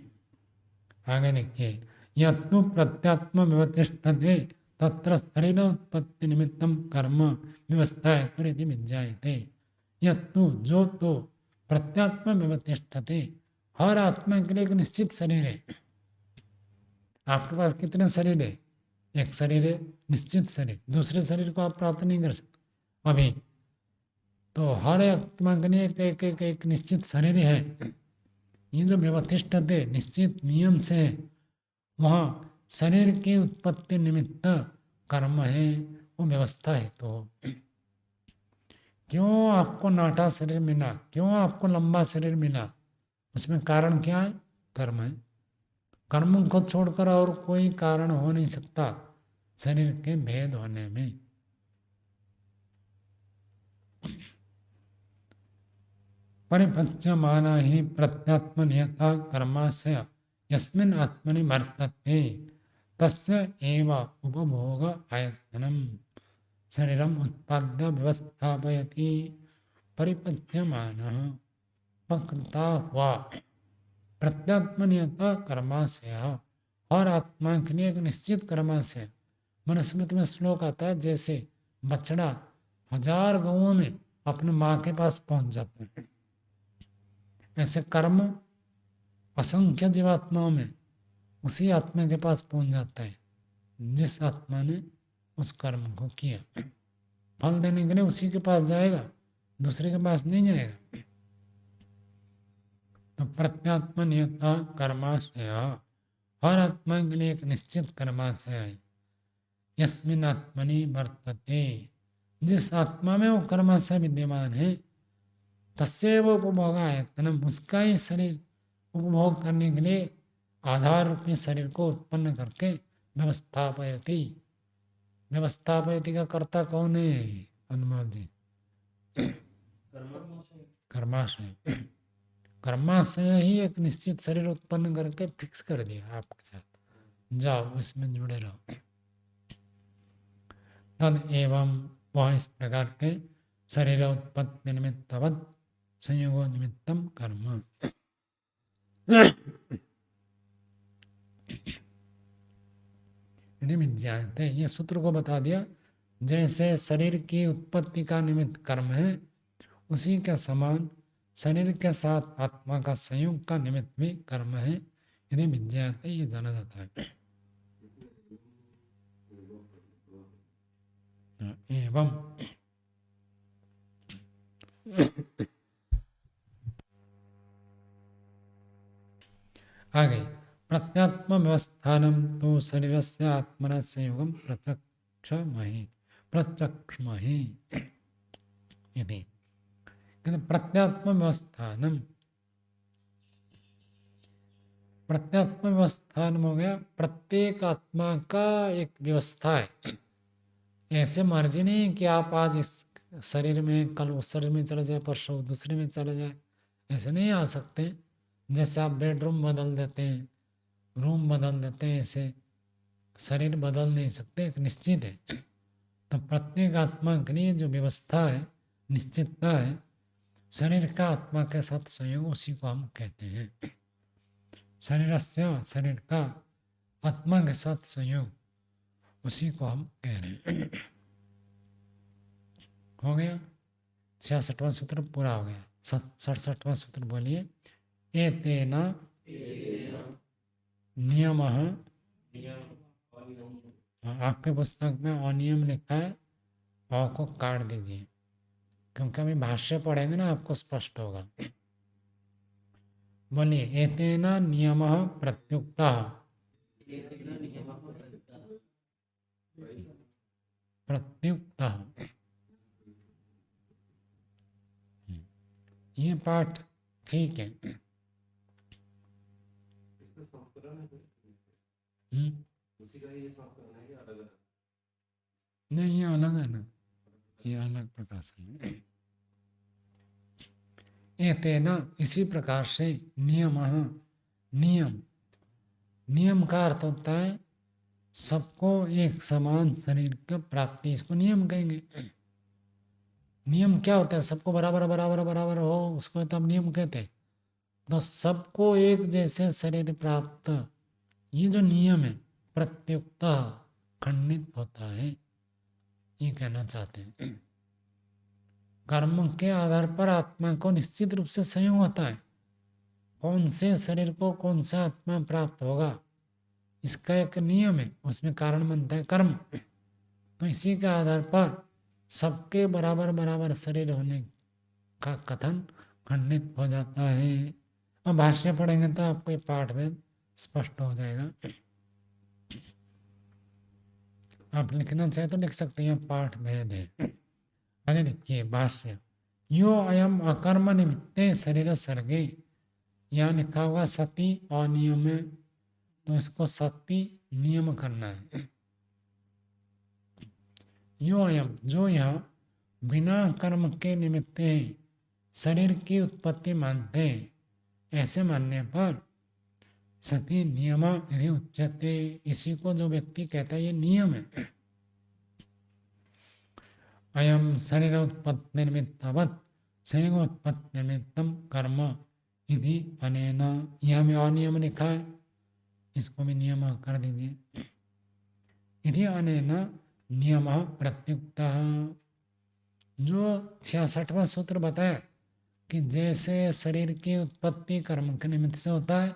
आगे देखिए, यत्तु प्रत्यात्म विवतिष्ठते तत्र शरीर उत्पत्ति निमित्तम कर्म व्यवस्था परिधि विज्ञायते। यत्तु जो तो प्रत्यात्म विवतिष्ठते, हर आत्मा के लिए एक निश्चित शरीर है। आपके पास कितने शरीर है? एक शरीर है, निश्चित शरीर, दूसरे शरीर को आप प्राप्त नहीं कर सकते अभी। तो हर आत्मा के लिए एक निश्चित शरीर है। ये जो व्यवतिष्ठ थे निश्चित नियम से है, वहाँ शरीर की उत्पत्ति निमित्त कर्म है, वो व्यवस्था है। तो क्यों आपको नाटा शरीर मिला, क्यों आपको लंबा शरीर मिला, उसमें कारण क्या है? कर्म है। कर्म को छोड़कर और कोई कारण हो नहीं सकता शरीर के भेद होने में। परिपच्यमाना ही प्रत्यात्मनियता कर्माशय यस्मिन् आत्मनि वर्तते तस्य एव उपभोग आयतनम शरीरम उत्पाद्य व्यवस्थापयति। परिपच्यमानः पकता हुआ प्रत्यात्मनियता कर्माशय, और आत्मा के लिए एक निश्चित कर्माशय। मनुस्मृति में श्लोक आता है, जैसे बछड़ा 1000 गौओं में अपने माँ के पास पहुंच जाता है, ऐसे कर्म असंख्य जीवात्माओं में उसी आत्मा के पास पहुंच जाता है जिस आत्मा ने उस कर्म को किया। फल देने के लिए उसी के पास जाएगा, दूसरे के पास नहीं जाएगा। तो प्रत्यात्मनियता कर्माशय, हर आत्मा के लिए एक निश्चित कर्माशय है। यस्मिन् आत्मनि वर्तते, जिस आत्मा में वो कर्माशय विद्यमान है, तस्यैव उपभोगायतनम, उसका ही शरीर उपभोग करने के लिए आधार रूपी शरीर को उत्पन्न करके व्यवस्थापयति। व्यवस्थापयति का कर्ता कौन है? हनुमान जी। कर्माशय, कर्माशय ही एक निश्चित शरीर उत्पन्न करके फिक्स कर दिया आपके साथ, जाओ इसमें जुड़े रहो। तद एवं वह इस प्रकार के शरीर उत्पत्ति निमित्तवत् संयोगो निमित्तम कर्म। यदि विज्ञाते, ये सूत्र को बता दिया, जैसे शरीर की उत्पत्ति का निमित्त कर्म है, उसी के समान शरीर के साथ आत्मा का संयोग का निमित्त भी कर्म है। यदि विज्ञाते, ये जाना जाता है। एवं आगे प्रत्यात्म व्यवस्थानम तो शरीर से आत्मना संयोगम प्रत्यक्षमहि यदि प्रत्यात्म व्यवस्थानम, प्रत्यात्म व्यवस्थान हो गया, प्रत्येक आत्मा का एक व्यवस्था है। ऐसे मर्जी नहीं कि आप आज इस शरीर में, कल उस शरीर में चले जाए, परसों दूसरे में चले जाए, ऐसे नहीं आ सकते। जैसे आप बेडरूम बदल देते हैं, रूम बदल देते हैं, ऐसे शरीर बदल नहीं सकते, एक निश्चित है। तो प्रत्येक आत्मा के लिए जो व्यवस्था है, निश्चितता है, शरीर का आत्मा के साथ संयोग, उसी को हम कहते हैं। शरीर से, शरीर का आत्मा के साथ संयोग, उसी को हम कह रहे हैं। हो गया 66वां सूत्र पूरा हो गया। 67वां सूत्र बोलिए। एतेन नियमः, आपके पुस्तक में अनियम लिखा है, अ को काट दीजिए, क्योंकि अभी भाष्य पढ़ेंगे ना, आपको स्पष्ट होगा। बोलिए एतेन नियमः प्रत्युक्तः, प्रत्युक्तः, ये पाठ ठीक है। नहीं, ये अलग है ना, ये अलग प्रकाशन है। एतेन, इसी प्रकार से, नियमः, नियम, नियम का अर्थ होता है सबको एक समान शरीर की प्राप्ति, इसको नियम कहेंगे। नियम क्या होता है? सबको बराबर बराबर बराबर हो, उसको तब नियम कहते हैं। तो सबको एक जैसे शरीर प्राप्त, ये जो नियम है प्रत्युक्त, खंडित होता है, ये कहना चाहते हैं। कर्म के आधार पर आत्मा को निश्चित रूप से संयोग होता है। कौन से शरीर को कौन सा आत्मा प्राप्त होगा, इसका एक नियम है, उसमें कारण बनता है कर्म। तो इसी के आधार पर सबके बराबर बराबर शरीर होने का कथन खंडित हो जाता है। अब भाष्य पढ़ेंगे तो आपको ये पाठ भेद स्पष्ट हो जाएगा। आप लिखना चाहे तो लिख सकते हैं, पाठ भेद है। आगे देखिए भाष्य। यो अयम अकर्म निमित्ते शरीर सर्गे, यहाँ लिखा होगा सती अनियम है, तो इसको सती नियम करना है। यो अयम, जो यह बिना कर्म के निमित्त शरीर की उत्पत्ति मानते हैं, ऐसे मानने पर सती नियम यदि उच्यते, इसी को जो व्यक्ति कहता है ये नियम है। अयम शरीर उत्पत्ति निमित्तवत् शरीरोत्पत्ति निमित्तम कर्म यदि अनेन, यह में अनियम लिखा है, इसको भी नियम कर दीजिए। यदि अनेन नियम प्रत्युक्त, जो 66वां सूत्र बताया कि जैसे शरीर की उत्पत्ति कर्म के निमित्त से होता है,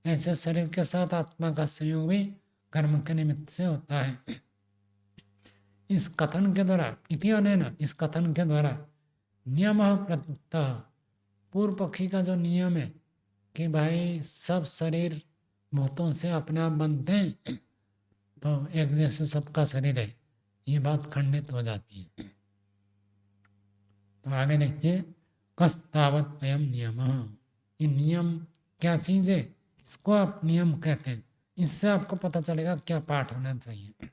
ऐसे शरीर के साथ आत्मा का संयोग भी कर्म के निमित्त से होता है। इस कथन के द्वारा, इति अनेन, इस कथन के द्वारा नियम प्रत्युक्त, पूर्व पक्षी का जो नियम है कि भाई सब शरीर भूतों से अपने आप बनते हैं, तो एक जैसे सबका शरीर है, ये बात खंडित हो जाती है। तो आगे देखिए, कस्तावत अयम नियम, ये नियम क्या चीज है, इसको आप नियम कहते हैं। इससे आपको पता चलेगा क्या पाठ होना चाहिए।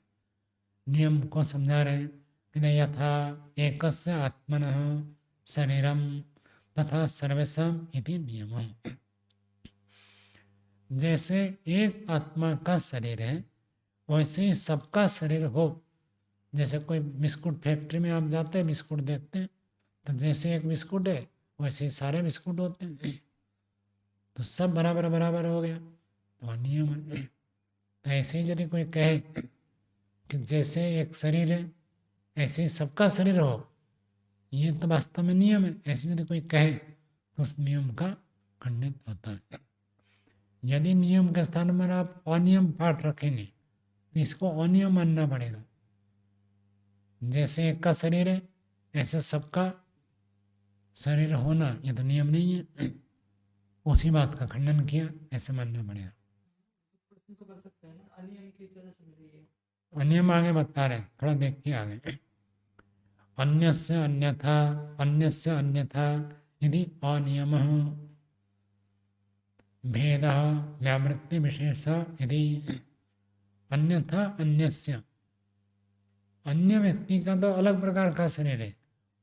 नियम को समझा रहे कि यथा एकस्य आत्मनः शरीरम तथा सर्वेषाम इति नियमः, जैसे एक आत्मा का शरीर है वैसे ही सबका शरीर हो। जैसे कोई बिस्कुट फैक्ट्री में आप जाते हैं, बिस्कुट देखते हैं, तो जैसे एक बिस्कुट है वैसे ही सारे बिस्कुट होते हैं, तो सब बराबर बराबर हो गया, तो नियम है। तो ऐसे ही यदि कोई कहे कि जैसे एक शरीर है ऐसे ही सबका शरीर हो, ये तो वास्तव में नियम है। ऐसे यदि कोई कहे तो उस नियम का खंडित होता है। यदि नियम के स्थान पर आप अनियम पाठ रखेंगे तो इसको अनियम मानना पड़ेगा। जैसे एक का शरीर है ऐसे सबका शरीर होना ये तो नियम नहीं है, उसी बात का खंडन किया, ऐसे मानना पड़ेगा। प्रश्न तो कर सकते हैं ना, अनियम की तरह समझ रही है। अनियम आगे बता रहे हैं, थोड़ा देखिए आगे। अन्यस्य अन्यथा, अन्यस्य अन्यथा यदि अनियमः भेदः व्यावृत्ति विशेष यदि, अन्यथा अन्यस्य, अन्य व्यक्ति का तो अलग प्रकार का शरीर है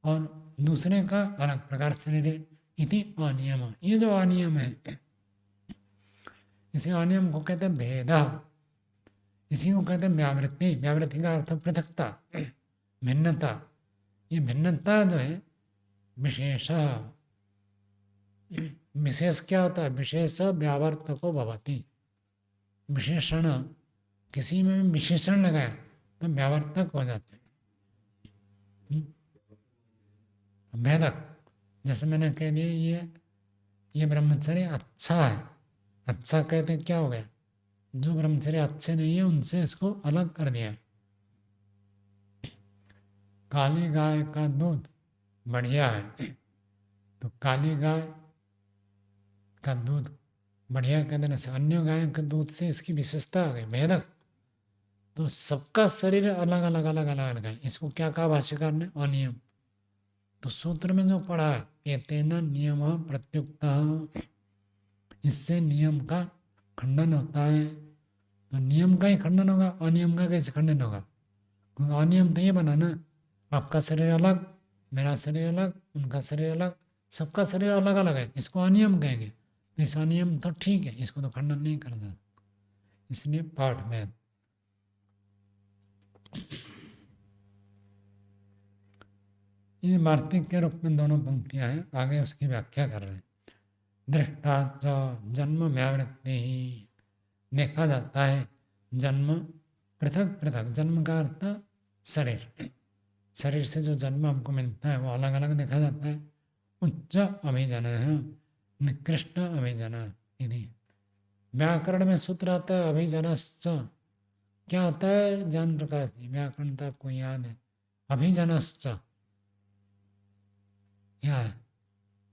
और दूसरे का अलग प्रकार शरीर है, इति अनियम, ये जो अनियम है इसी अनियम को कहते हैं भेद, इसी को कहते हैं व्यावृत्ति। व्यावृत्ति का अर्थ पृथकता, भिन्नता। ये भिन्नता जो है विशेष, विशेष क्या होता है, विशेष व्यावर्तको भवति, विशेषण, किसी में विशेषण लगाया तो व्यावर्तक हो जाते हैं, भेदक। जैसे मैंने कह दिया ये ब्रह्मचर्य अच्छा है, अच्छा कहते क्या हो गया, जो ब्रह्मचर्य अच्छे नहीं है उनसे इसको अलग कर दिया। काली गाय का दूध बढ़िया है, तो काली गाय का दूध बढ़िया कह देने से अन्य गाय के दूध से इसकी विशेषता आ गई, भेदक। तो सबका शरीर अलग अलग अलग अलग अलग है, इसको क्या कहा भाष्यकार ने, अनियम। तो सूत्र में जो पढ़ा है एतेन नियम प्रत्युक्त, इससे नियम का खंडन होता है। तो नियम का ही खंडन होगा, अनियम का कैसे खंडन होगा, क्योंकि अनियम तो ये बना ना, आपका शरीर अलग, मेरा शरीर अलग, उनका शरीर अलग, सबका शरीर अलग अलग है, इसको अनियम कहेंगे। तो इस अनियम तो ठीक है, इसको तो खंडन नहीं करा जाता, इसलिए पाठ में ये वार्तिक के रूप में दोनों पंक्तियां हैं, आगे उसकी व्याख्या कर रहे हैं। दृष्टा जन्म व्यावृत्ति ही, देखा जाता है जन्म पृथक पृथक, जन्म का अर्थ शरीर, शरीर से जो जन्म हमको मिलता है वो अलग अलग देखा जाता है। उच्च अभिजन है, निकृष्ट अभिजन यदि व्याकरण में सूत्र आता है अभिजनश्च। क्या होता है ज्ञान प्रकाश जी? व्याकरण तो आपको याद है। अभिजनश्च क्या है?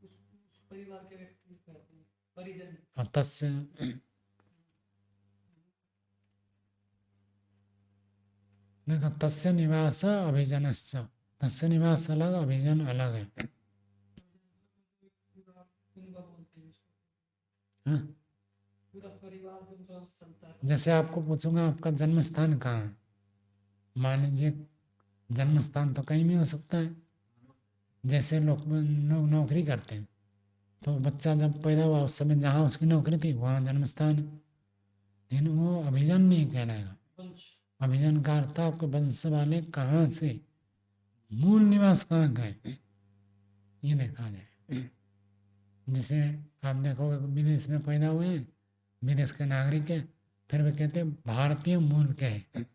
उस परिवार के व्यक्ति कहते हैं, परिजन। और तस्य देखो, तस्य निवास अभिजनश्च। तस्य निवास अलग, अभिजन अलग है। उनका बोलते हैं उसको। हाँ? पूरा परिवार उनका चलता है। जैसे आपको पूछूंगा आपका जन्म स्थान कहाँ है, मान लीजिए जन्म स्थान तो कहीं भी हो सकता है। जैसे लोग नौकरी करते हैं, तो बच्चा जब पैदा हुआ उस समय जहाँ उसकी नौकरी थी वहाँ जन्म स्थान है, लेकिन वो अभिजन नहीं कहलाएगा। वंश। अभिजन का अर्थ आपके वंश वाले कहाँ से, मूल निवास कहाँ का है, ये देखा जाए। जैसे आप देखोगे विदेश में पैदा हुए हैं, विदेश के नागरिक है, फिर वे कहते हैं भारतीय मूल के हैं।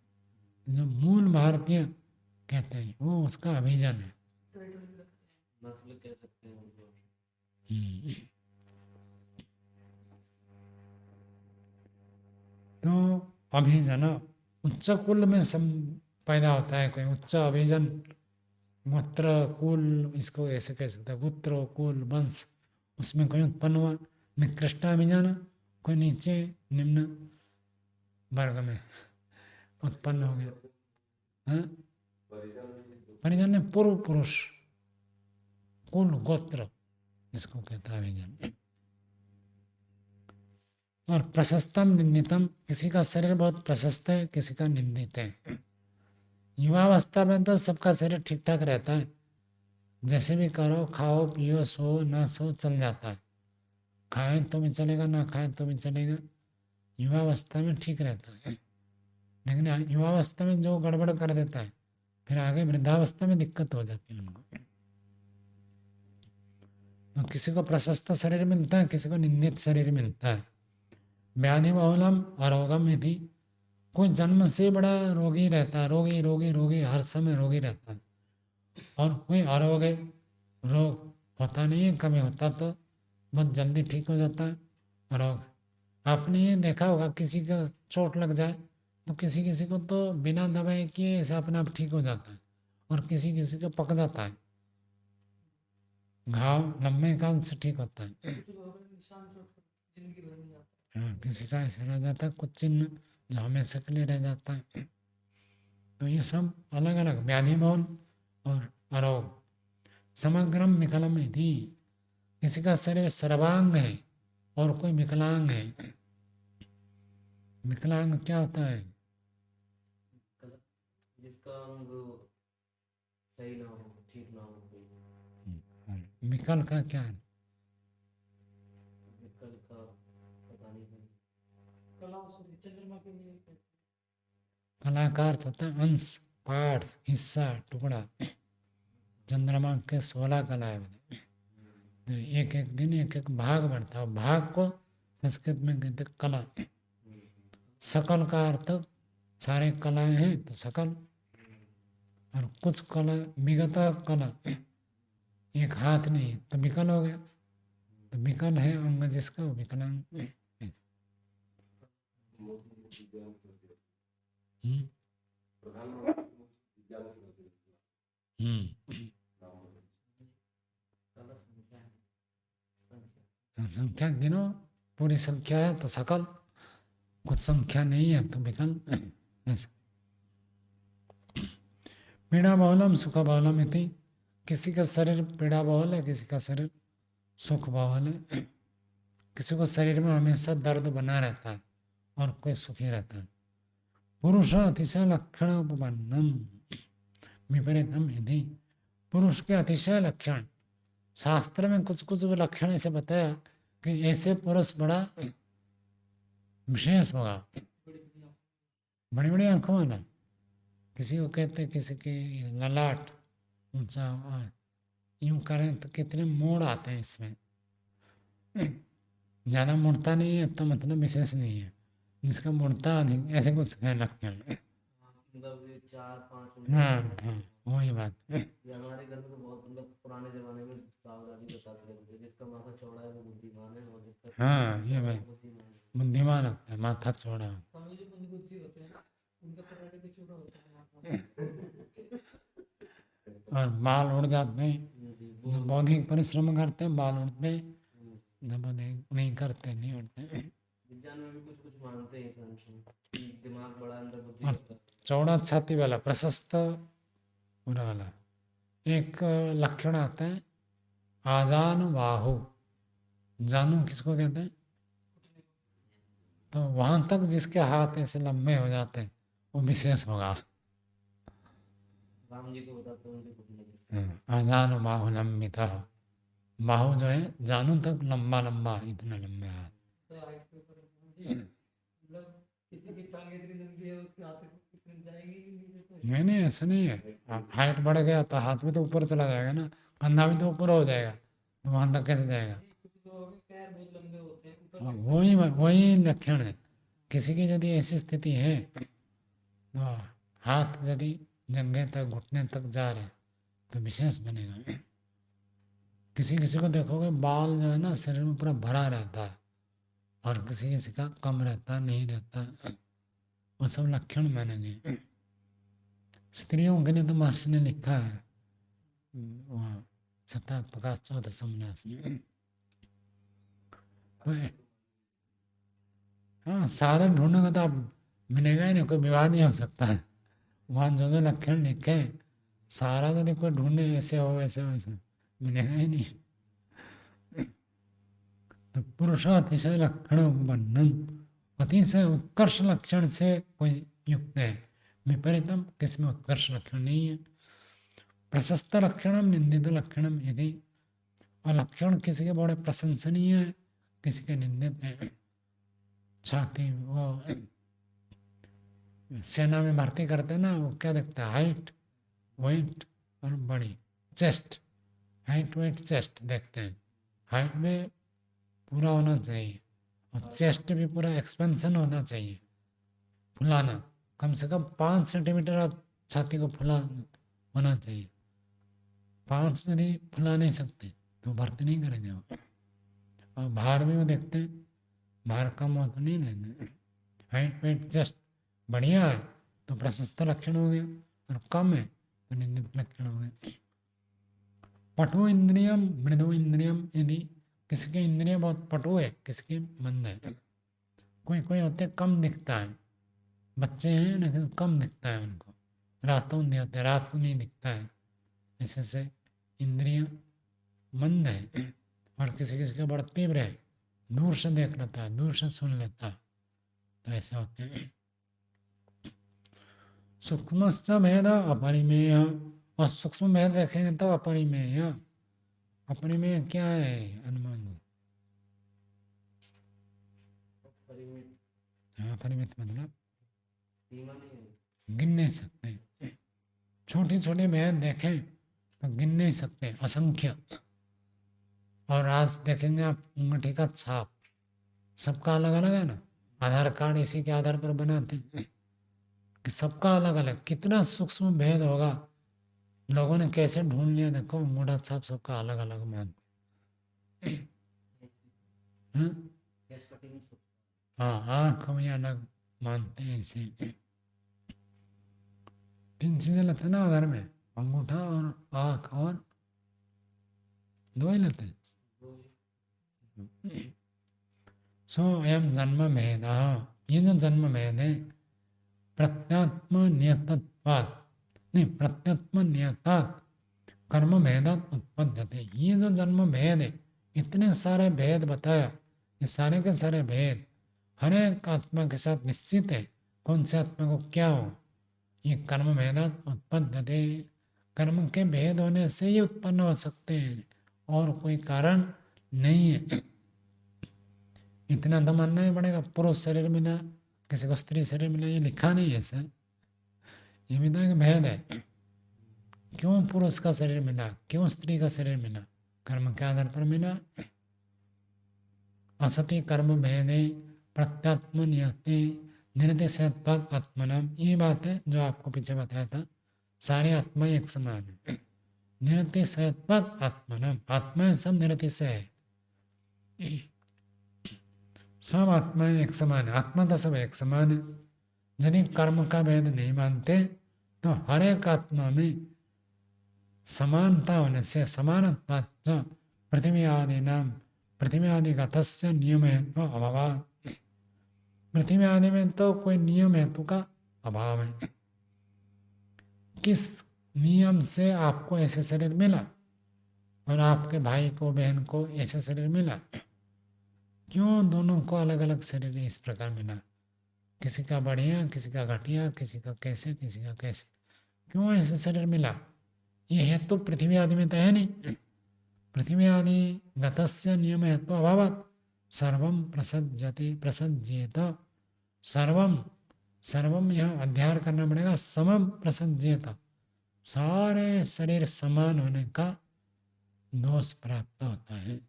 जो मूल भारतीय कहते हैं वो उसका अभिजन है। नस्ल कह सकते हैं उनको। तो अभिजन उच्च कुल में सम पैदा होता है कोई उच्च अभिजन, गोत्र कुल, इसको ऐसे कह सकते हैं, गोत्र कुल वंश, उसमें कोई उत्पन्न हुआ। निकृष्ट अभिजन कोई नीचे निम्न वर्ग में उत्पन्न हो गया। हाँ? परिजन ने पूर्व पुरुष, कुल गोत्र, इसको कहता है अभिजन। और प्रशस्तम निंदितम, किसी का शरीर बहुत प्रशस्त है, किसी का निंदित है। युवावस्था में तो सबका शरीर ठीक ठाक रहता है, जैसे भी करो, खाओ पियो सो ना सो चल जाता है। खाएं तो भी चलेगा, ना खाएं तो भी चलेगा, युवावस्था में ठीक रहता है। लेकिन युवावस्था में जो गड़बड़ कर देता है फिर आगे वृद्धावस्था में दिक्कत हो जाती है उनको। तो किसी को प्रशस्त शरीर मिलता है, किसी को निंदित शरीर मिलता है। व्याधि बहुलम अरोगम यदि, कोई जन्म से बड़ा रोगी रहता है, रोगी रोगी रोगी हर समय रोगी रहता है, और कोई अरोग है, रोग होता नहीं है, कभी होता तो बहुत जल्दी ठीक हो जाता है। अरोग आपने ये देखा होगा, किसी का चोट लग जाए तो किसी किसी को तो बिना दवाई किए ऐसे अपने आप ठीक हो जाता है, और किसी किसी को पक जाता है, घाव लंबे काल से ठीक होता है। कुछ लोगों को निशान चोट जिंदगी भर नहीं जाता। हाँ, किसी का ऐसा रह जाता है, कुछ चिन्ह जो हमेशा के लिए रह जाता है। तो ये सब अलग अलग व्याधि बहुल और अरोग। समग्रम विकलम यदि, किसी का शरीर सर्वांग है और कोई विकलांग है। विकलांग क्या होता है? जिसका अंग सही ना हो, ठीक ना हो कोई। विकल का क्या है? विकल का पता नहीं है। कलाओं से चंद्रमा के लिए कहते हैं। कलाकार होता है अंश, पार्ट, हिस्सा, टुकड़ा। चंद्रमा के 16 कलाएं बने, तो एक एक दिन एक एक भाग बढ़ता है। भाग को संस्कृत में कहते हैं कला। सकल का अर्थ सारे कलाएं हैं तो सकल, और कुछ कला विगत कला, एक हाथ नहीं तो विकल हो गया। तो विकल है अंग जिसका, वो विकलांग है। हम्म, हम्म। संख्या गिनो, पूरी संख्या है तो सकल, कुछ संख्या नहीं है तो विकल। ऐसा पीड़ा बहुलम सुख बहुलम इति, किसी का शरीर पीड़ा बहुल है, किसी का शरीर सुख बहुल है। किसी को शरीर में हमेशा दर्द बना रहता है और कोई सुखी रहता है। पुरुष अतिशय लक्षण उपपन्नम विपरीतम यदि, पुरुष के अतिशय लक्षण, शास्त्र में कुछ कुछ लक्षण ऐसे बताया कि ऐसे पुरुष बड़ा विशेष होगा। बड़ी बड़ी आंखों वाला, किसी को कहते किसी की ललाट ऊंचा, यूं करें तो कितने मोड़ आते हैं इसमें। ज़्यादा मुड़ता नहीं है तो मतलब विशेष नहीं है, जिसका मुड़ता अधिक, ऐसे कुछ है लक्षण। मतलब ये 4-5 हाँ हाँ, वही बात। ये हमारे घर में तो बहुत, मतलब पुराने जमाने में दादा दादी बताते रहते थे, जिसका माथा चौड़ा है वो बुद्धिमान है, और जिसका हाँ, ये बात बुद्धिमान है। बुद्धिमान होता है, माथा चौड़ा होता स्वामी जी मंदबुद्धि होते हैं ना, उनका पराठे भी चूड़ा होता है माथा में। है और बाल उड़ जाते हैं। जब बौद्धिक परिश्रम करते हैं बाल उड़ते हैं, जब बौद्धिक नहीं करते नहीं उड़ते। विज्ञान में भी कुछ कुछ मानते हैं इस अंश में कि दिमाग बड़ा अंदर बुद्धि और होता है। चौड़ा छाती वाला, प्रशस्त पूरा वाला। एक लक्षण आता है आजानु बाहु। जानू किसको कहते हैं? तो वहां तक जिसके हाथ ऐसे लंबे हो जाते हैं वो विशेष होगा। राम जी को बताते हैं उनके पुतले। आजानु बाहु लंबिता। बाहु जो है जानू तक लंबा लंबा, इतना लंबा हाथ। तो हाइट के ऊपर है। मतलब किसी की टांग इतनी लंबी है उसके हाथ इतनी जाएगी ही नीचे तो। नहीं नहीं, ऐसा नहीं है। हाइट बढ़ गया तो हाथ भी तो ऊपर चला जाएगा ना, कंधा भी तो ऊपर हो जाएगा, तो वहां तक कैसे जाएगा? कुछ लोगों के पैर बहुत लंबे होते हैं ऊपर हाँ, से। वही वही लक्षण है। किसी की यदि ऐसी स्थिति है तो हाथ यदि जंघे तक घुटने तक जा रहे तो विशेष बनेगा। किसी किसी को देखोगे बाल जो है ना शरीर में पूरा भरा रहता है, और किसी किसी का कम रहता नहीं रहता, वो सब लक्षण मानेंगे। स्त्रियों के लिए तो महर्षि ने लिखा है वहाँ सत्ता प्रकाश 14 संन्यास में। तो हाँ, सारे ढूंढेगा तो आप मिलेगा ही नहीं, कोई विवाह नहीं हो सकता है। वहाँ जो जो लक्षण लिखे हैं, सारा यदि कोई ढूंढे ऐसे हो ऐसे हो ऐसे, मिलेगा ही नहीं। तो पुरुष अतिशय लक्षण वर्णन, अतिशय उत्कर्ष लक्षण से कोई युक्त है। विपरीतम, किसमें उत्कर्ष लक्षण नहीं है। प्रशस्त लक्षणम निंदित लक्षणम यदि, और लक्षण किसी के बड़े प्रशंसनीय है, किसी के निंदित है। छाती, वो सेना में भर्ती करते हैं ना, वो क्या देखता है? हाइट, वेट और body, chest. Height weight chest देखते हैं। हाइट में पूरा होना चाहिए और चेस्ट भी पूरा एक्सपेंशन होना चाहिए, फुलाना। कम से कम 5 सेंटीमीटर आप छाती को फुला होना चाहिए। 5 यदि फुला नहीं सकते तो भर्ती नहीं करेंगे वो। और भार भी वो देखते हैं, भार कम हो तो नहीं देंगे। हाइट वेट चेस्ट बढ़िया है तो प्रशस्त लक्षण हो गया, और कम है तो निंदित लक्षण हो गया। पटु इंद्रियम मृदु इंद्रियम, यदि किसी की इंद्रिय बहुत पटु है, किसी की मंद है। कोई कोई होते कम दिखता है, बच्चे हैं लेकिन कम दिखता है उनको, रातों नहीं होते, रात को नहीं दिखता है, ऐसे से इंद्रिय मंद है। और किसी किसी का बड़ा तीव्र है, दूर से देख लेता है, दूर से सुन लेता है, तो ऐसे होते हैं। सूक्ष्मश्च भेद अपरिमेय, और सूक्ष्म भेद देखेंगे तो अपरिमेय। अपरिमेय क्या है हनुमान जी? परिमित, अपरिमित मतलब सीमा नहीं है। गिन नहीं सकते। छोटी छोटी भेद देखें तो गिन नहीं सकते, असंख्य। और आज देखेंगे आप अंगूठी का छाप, सबका अलग अलग है ना, आधार कार्ड इसी के आधार पर बनाते हैं कि सबका अलग अलग। कितना सूक्ष्म भेद होगा, लोगों ने कैसे ढूंढ लिया, देखो अंगूठा छाप सबका अलग अलग मानते हैं। गैस कटिंग से हाँ, आँख भी अलग मानते हैं इसे। 3 चीजें लेते हैं ना आधार में, अंगूठा और आँख, और 2 ही लेते हैं। सो एम जन्म भेद, ये जो जन्म भेद है प्रत्यात्म नियतत्वात्, नहीं प्रत्यात्म नियतात् कर्म भेदात् उत्पद्यते। ये जो जन्म भेद है, इतने सारे भेद बताया, ये सारे के सारे भेद हर एक आत्मा के साथ निश्चित है, कौन से आत्मा को क्या हो। ये कर्म भेदात् उत्पद्यते, कर्म के भेद होने से ही उत्पन्न हो सकते हैं, और कोई कारण नहीं है। इतना तो मानना ही पड़ेगा। पुरुष शरीर मिला, किसी को स्त्री शरीर मिला, ये लिखा नहीं है सर, ये भी तो एक भेद है। क्यों पुरुष का शरीर मिला, क्यों स्त्री का शरीर मिला? कर्म के आधार पर मिला। असति कर्म भेदे प्रत्यात्म नियते निर्देशत्वात् आत्मनाम, ये बात है जो आपको पीछे बताया था, सारी आत्मा एक समान है। निरतिशयत्वात् आत्मनाम, आत्मा सब निरतिशय है। सब आत्माएं एक समान है, आत्मा तो सब एक समान है। यदि कर्म का भेद नहीं मानते तो हर एक आत्मा में समानता होने से समानत्वा पृथ्वी आदि नाम पृथ्वी आदि का तस्य नियम हेतु अभाव, पृथ्वी आदि में तो कोई नियम हेतु का अभाव है। किस नियम से आपको ऐसे शरीर मिला और आपके भाई को बहन को ऐसे शरीर मिला? क्यों दोनों को अलग अलग शरीर इस प्रकार मिला? किसी का बढ़िया, किसी का घटिया, किसी का कैसे, किसी का कैसे, क्यों ऐसे शरीर मिला? ये हेतु तो पृथ्वी आदि में तो है नहीं। पृथ्वी आदि गतस्य नियम हेतु अभावत सर्वम प्रसज्जते प्रसज्जेत, सर्वम सर्वम यहाँ अध्याय करना पड़ेगा, समम प्रसज्जेत, सारे शरीर समान होने का दोष प्राप्त होता है।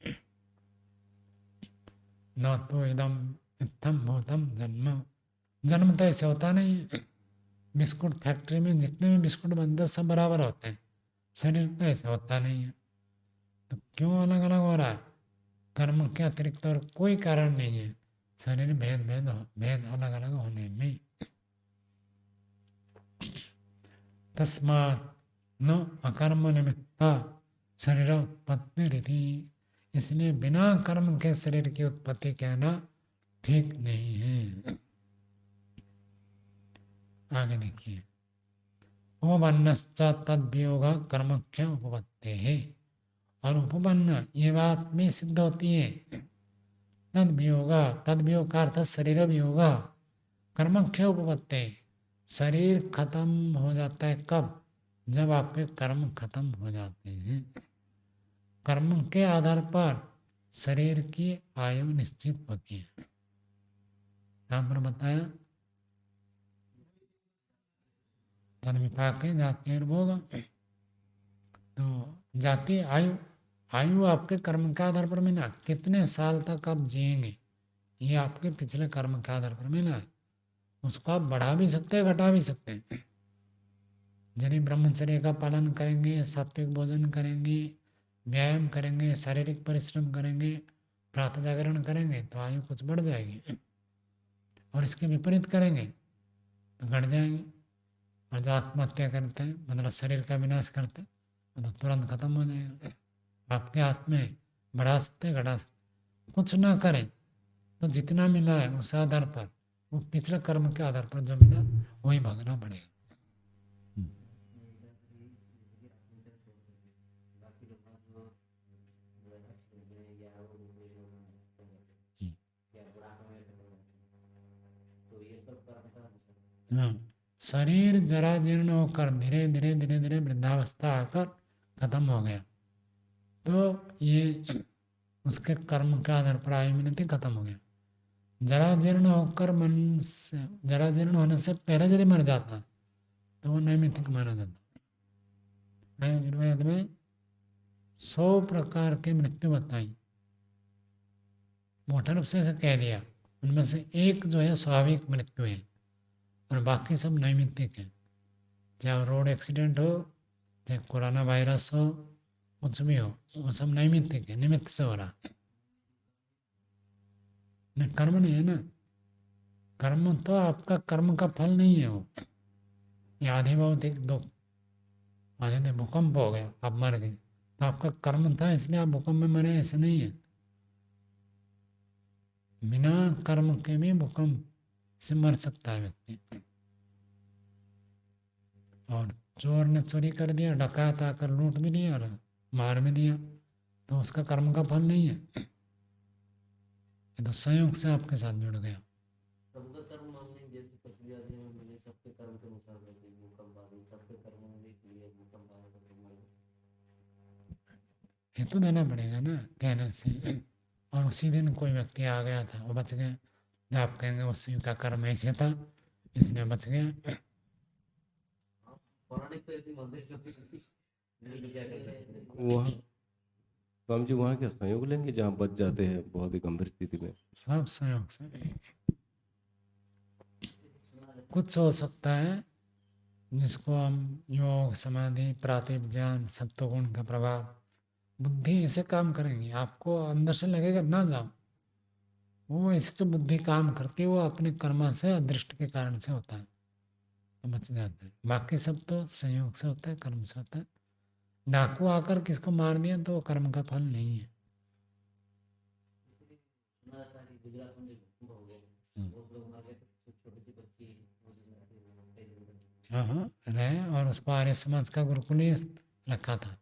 न तो इदम इत्थम भूतम जन्म, जन्म तो ऐसे होता नहीं है। बिस्कुट फैक्ट्री में जितने भी बिस्कुट बनते सब बराबर होते हैं, शरीर तो ऐसे होता नहीं है। तो क्यों अलग अलग हो रहा है? कर्म के अतिरिक्त और कोई कारण नहीं है शरीर भेद भेद अलग अलग होने में। तस्मात् न अकर्म निमित्ता शरीर उत्पत्ति रीति, इसलिए बिना कर्म के शरीर की उत्पत्ति कहना ठीक नहीं है। आगे देखिए, उपपन्नश्च तद्वियोग कर्मख्य उपपत्ते है, और उपपन्न ये बात भी सिद्ध होती है। तद्वियोग, तद्वियोग का अर्थ शरीर वियोग, कर्मख्य उपपत्ते, शरीर खत्म हो जाता है कब? जब आपके कर्म खत्म हो जाते हैं। कर्म के आधार पर शरीर की आयु निश्चित होती है। यहाँ पर बताया तद विपाके जाति भोग, तो जाति आयु, आयु आपके कर्म के आधार पर मिला, कितने साल तक आप जिएंगे ये आपके पिछले कर्म के आधार पर मिला है। उसको आप बढ़ा भी सकते हैं, घटा भी सकते हैं। यदि ब्रह्मचर्य का पालन करेंगे, सात्विक भोजन करेंगे, व्यायाम करेंगे, शारीरिक परिश्रम करेंगे, प्रातः जागरण करेंगे तो आयु कुछ बढ़ जाएगी, और इसके विपरीत करेंगे तो घट जाएंगे। और जो आत्महत्या करते हैं, मतलब शरीर का विनाश करते हैं, तो तुरंत खत्म हो जाएगा। आपके हाथ में बढ़ा सकते, घटा सकते। कुछ ना करें तो जितना मिला है उस आधार पर, वो पिछले कर्म के आधार पर जो मिला वही भागना पड़ेगा। हाँ, शरीर जरा जीर्ण होकर धीरे धीरे धीरे धीरे वृद्धावस्था आकर खत्म हो गया तो ये उसके कर्म के आधार पर आयु मिलती खत्म हो गया। जरा जीर्ण होकर मन से, जरा जीर्ण होने से पहले यदि मर जाता तो वो नैमित्तिक माना जाता। आयुर्वेद में 100 प्रकार की मृत्यु बताई, मोटे रूप से कह दिया। उनमें से एक जो है स्वाभाविक मृत्यु है और बाकी सब नैमित्तिक है। चाहे रोड एक्सीडेंट हो, चाहे कोरोना वायरस हो, कुछ भी हो, वो सब नैमित्तिक है, निमित्त से हो रहा। नहीं, कर्म नहीं है ना। कर्म तो आपका कर्म का फल नहीं है वो। ये आधि भौतिक दुख, आधे भूकंप हो गया, आप मर गए तो आपका कर्म था इसलिए आप भूकंप में मरे, ऐसे नहीं है। बिना कर्म के भी भूकंप से मर सकता है व्यक्ति। और चोर ने चोरी कर दिया, डकैत आकर लूट भी लिया और मार भी दिया, तो उसका कर्म का फल नहीं है, ये तो संयोग से आपके साथ जुड़ गया। सबका कर्म मान लीजिए, जैसे पृथ्वी आदि में मिले सबके कर्म के अनुसार वैसे भूकंप आ गई, सबके कर्म में इसलिए भूकंप आ गया। हेतु देना पड़ेगा ना कहने से। और उसी दिन कोई व्यक्ति आ गया था, वो बच गया, जब आप कहेंगे उसी का कर्म ऐसे था इसलिए बच गया। पौराणिक तो ऐसी मानते वहाँ स्वामी जी वहाँ क्या संयोग लेंगे जहाँ बच जाते हैं बहुत ही गंभीर स्थिति में? सब संयोग से। कुछ हो सकता है जिसको हम योग, समाधि, प्रातिभ ज्ञान, सत्वगुण का प्रभाव, बुद्धि ऐसे काम करेंगे, आपको अंदर से लगेगा ना जाओ, वो ऐसे जो बुद्धि काम करती है वो अपने कर्म से अदृष्ट के कारण से होता है, तो बच जाता है। बाकी सब तो संयोग से होता है, कर्म से होता है। डाकू आकर किसको मार दिया तो वो कर्म का फल नहीं है। इसलिए सुना जाता है कि गुजरात में जो भूकंप हो गया, हम्म। बहुत लोग मर गए थे, छोटी सी बच्ची गुजरात में कई दिन तक। हाँ हाँ रहे, और उसको आर्य समाज का गुरुकुल ही रखा था।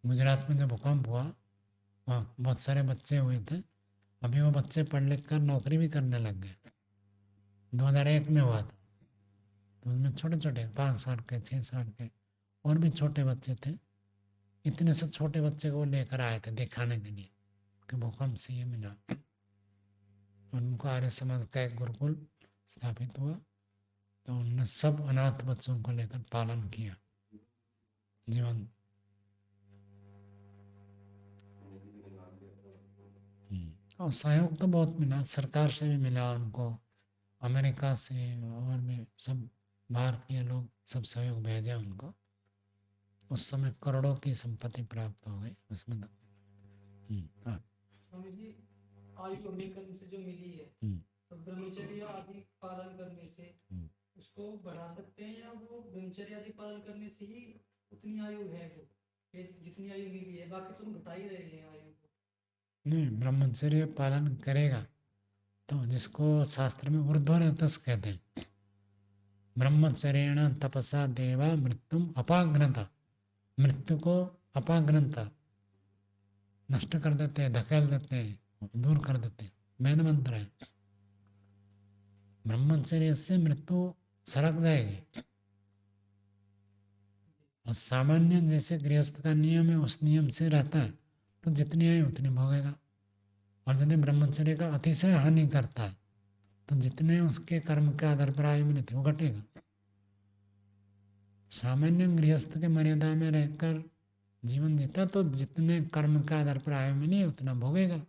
गुजरात में जो भूकंप हुआ वहाँ बहुत सारे बच्चे हुए थे, अभी वो बच्चे पढ़ लिख कर नौकरी भी करने लग गए। 2001 में हुआ था, तो उसमें छोटे छोटे 5 साल के 6 साल के और भी छोटे बच्चे थे। इतने से छोटे बच्चे को लेकर आए थे दिखाने के लिए कि भूकंप से ये मिला, और उनको आर्य समाज का एक गुरुकुल स्थापित हुआ। तो उनने सब अनाथ बच्चों को लेकर पालन किया जीवन। और सहयोग तो बहुत मिला, सरकार से भी मिला उनको, अमेरिका से और भी सब भारतीय लोग सब सहयोग भेजे उनको। उस समय करोड़ों की संपत्ति प्राप्त हो गई उसमें तो। हाँ। स्वामी जी, आयु अपने कर्म से जो मिली है, हम्म, तो ब्रह्मचर्य आदि पालन करने से हम्म। उसको बढ़ा सकते हैं, या वो ब्रह्मचर्य आदि पालन करने से ही उतनी आयु है वो, ये जितनी आयु मिली है, बाकी तुम घटा ही रहे हैं आयु को। नहीं, ब्रह्मचर्य पालन करेगा तो जिसको शास्त्र में ऊर्ध्वरेतस कहते हैं, ब्रह्मचर्येण तपसा देवा मृत्युम अपाग्रता, मृत्यु को अपाग्रता नष्ट कर देते हैं, धकेल देते हैं, दूर कर देते हैं। वेद मंत्र है, ब्रह्मचर्य से मृत्यु सरक जाएगी। और सामान्य जैसे गृहस्थ का नियम है उस नियम से रहता है तो जितनी आयु उतनी भोगेगा। और यदि ब्रह्मचर्य का अतिशय हानि करता है तो जितने उसके कर्म के आधार पर आयु मिलती है वो घटेगा। सामान्य गृहस्थ के मर्यादा में रहकर जीवन जीता तो जितने कर्म के आधार पर आयु मिली उतना भोगेगा।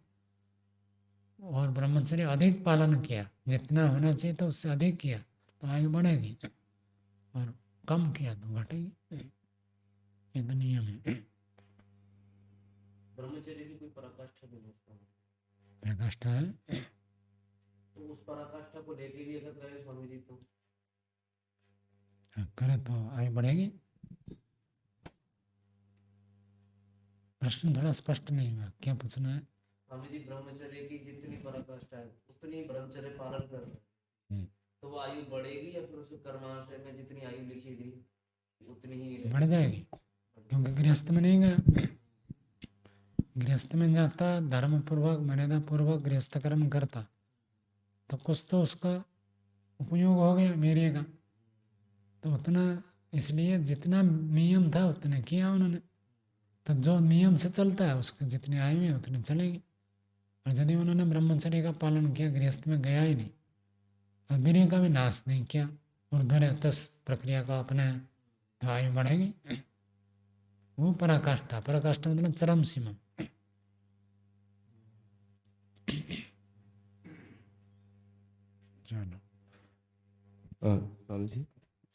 और ब्रह्मचर्य अधिक पालन किया, जितना होना चाहिए तो उससे अधिक किया तो आयु बढ़ेगी, और कम किया तो घटेगी। ये तो नियम है। ब्रह्मचर्य की कोई पराकाष्ठा भी नहीं है, प्रकाष्ठा है, तो उस पराकाष्ठा को लेके भी अगर करें स्वामी जी तो करे तो आयु बढ़ेगी। प्रश्न थोड़ा स्पष्ट नहीं हुआ, क्या पूछना है? स्वामी जी ब्रह्मचर्य की जितनी पराकाष्ठा है उतनी ब्रह्मचर्य पालन कर रहे हम्म। तो वो आयु बढ़ेगी, या फिर उसके कर्माशय में जितनी आयु लिखी थी उतनी ही बढ़ जाएगी, क्योंकि गृहस्थ में नहीं गया। गृहस्थ में जाता, धर्म पूर्वक मर्यादा पूर्वक गृहस्थ कर्म करता तो कुछ तो उसका उपयोग हो गया मेरे का, तो उतना, इसलिए जितना नियम था उतने किया उन्होंने। तो जो नियम से चलता है उसके जितनी आयु है उतनी चलेगी। और यदि उन्होंने ब्रह्मचर्य का पालन किया, गृहस्थ में गया ही नहीं और वीर्य का भी नाश नहीं किया, ऊर्ध्वरेतस प्रक्रिया को अपनाया तो आयु बढ़ेगी। वो पराकाष्ठा, पराकाष्ठा मतलब चरम सीमा। चलो, स्वामी जी,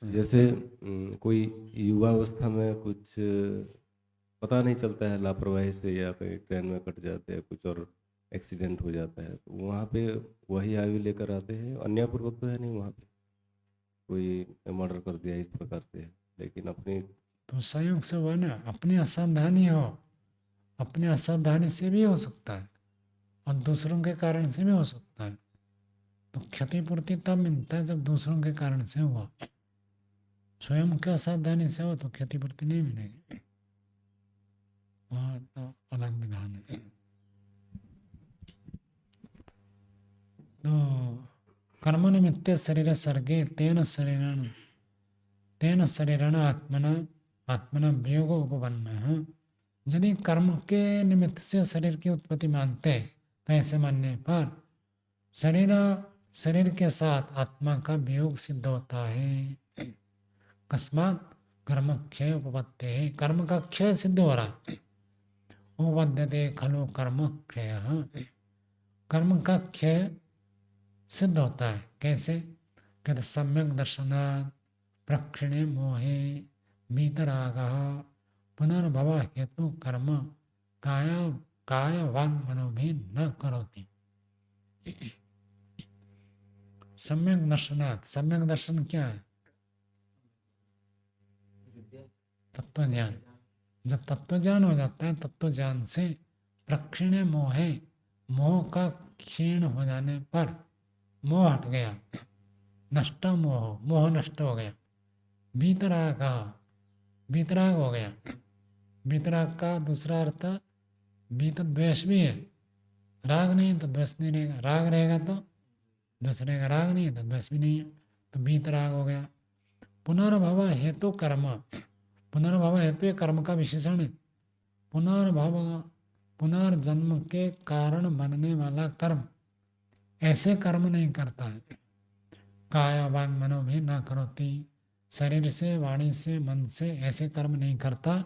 जैसे कोई युवावस्था में कुछ पता नहीं चलता है, लापरवाही से या कहीं ट्रेन में कट जाते हैं कुछ और एक्सीडेंट हो जाता है, तो वहाँ पे वही आयु लेकर आते हैं। अन्यायपूर्वक तो है नहीं, वहाँ पे कोई मर्डर कर दिया इस प्रकार से, लेकिन अपनी तो संयोग से हुआ ना, अपनी असावधानी हो, अपने असावधानी से भी हो सकता है और दूसरों के कारण से भी हो सकता है। तो क्षतिपूर्ति तब मिलता है जब दूसरों के कारण से हुआ, स्वयं के असावधानी से हो तो क्षतिपूर्ति नहीं मिलेगी। वहाँ तो अलग विधान है। तो कर्म निमित्ते शरीर सर्गे तेन शरीरण आत्मना वियोग उपपन्न। यदि कर्म के निमित्त से शरीर की उत्पत्ति मानते हैं तो ऐसे मानने पर शरीर के साथ आत्मा का वियोग सिद्ध होता है। कस्मात कर्म क्षय उपपत्ति है, कर्म का क्षय सिद्ध हो रहा है। उपपद्यते खलु कर्म क्षय, कर्म का क्षय सिद्ध होता है। कैसे? कहते सम्यक दर्शनात् प्रक्षिणे मोहे वीतराग पुनर्भव हेतु कर्म काय वांग मनो भी न करोति। सम्यक दर्शनात्, सम्यक दर्शन क्या है? विद्या तत्व ज्ञान। जब तत्व ज्ञान हो जाता है, तत्व ज्ञान से प्रक्षिण्य मोहे, मोह का क्षीण हो जाने पर मोह हट गया, नष्ट मोह, मोह नष्ट हो गया। वीतराग, वीतराग हो गया। वीतराग का दूसरा अर्थ वीत द्वेष भी है। राग नहीं है तो द्वेष नहीं रहेगा, राग रहेगा तो द्वेष रहेगा, राग नहीं है तो द्वेष भी नहीं है, तो वीतराग हो गया। पुनर्भव हेतु कर्म, पुनर्भव हेतु कर्म का विशेषण है। पुनर्भव, पुनर्जन्म के कारण बनने वाला कर्म, ऐसे कर्म नहीं करता है। काया वांग मनो भी ना करोती, शरीर से, वाणी से, मन से ऐसे कर्म नहीं करता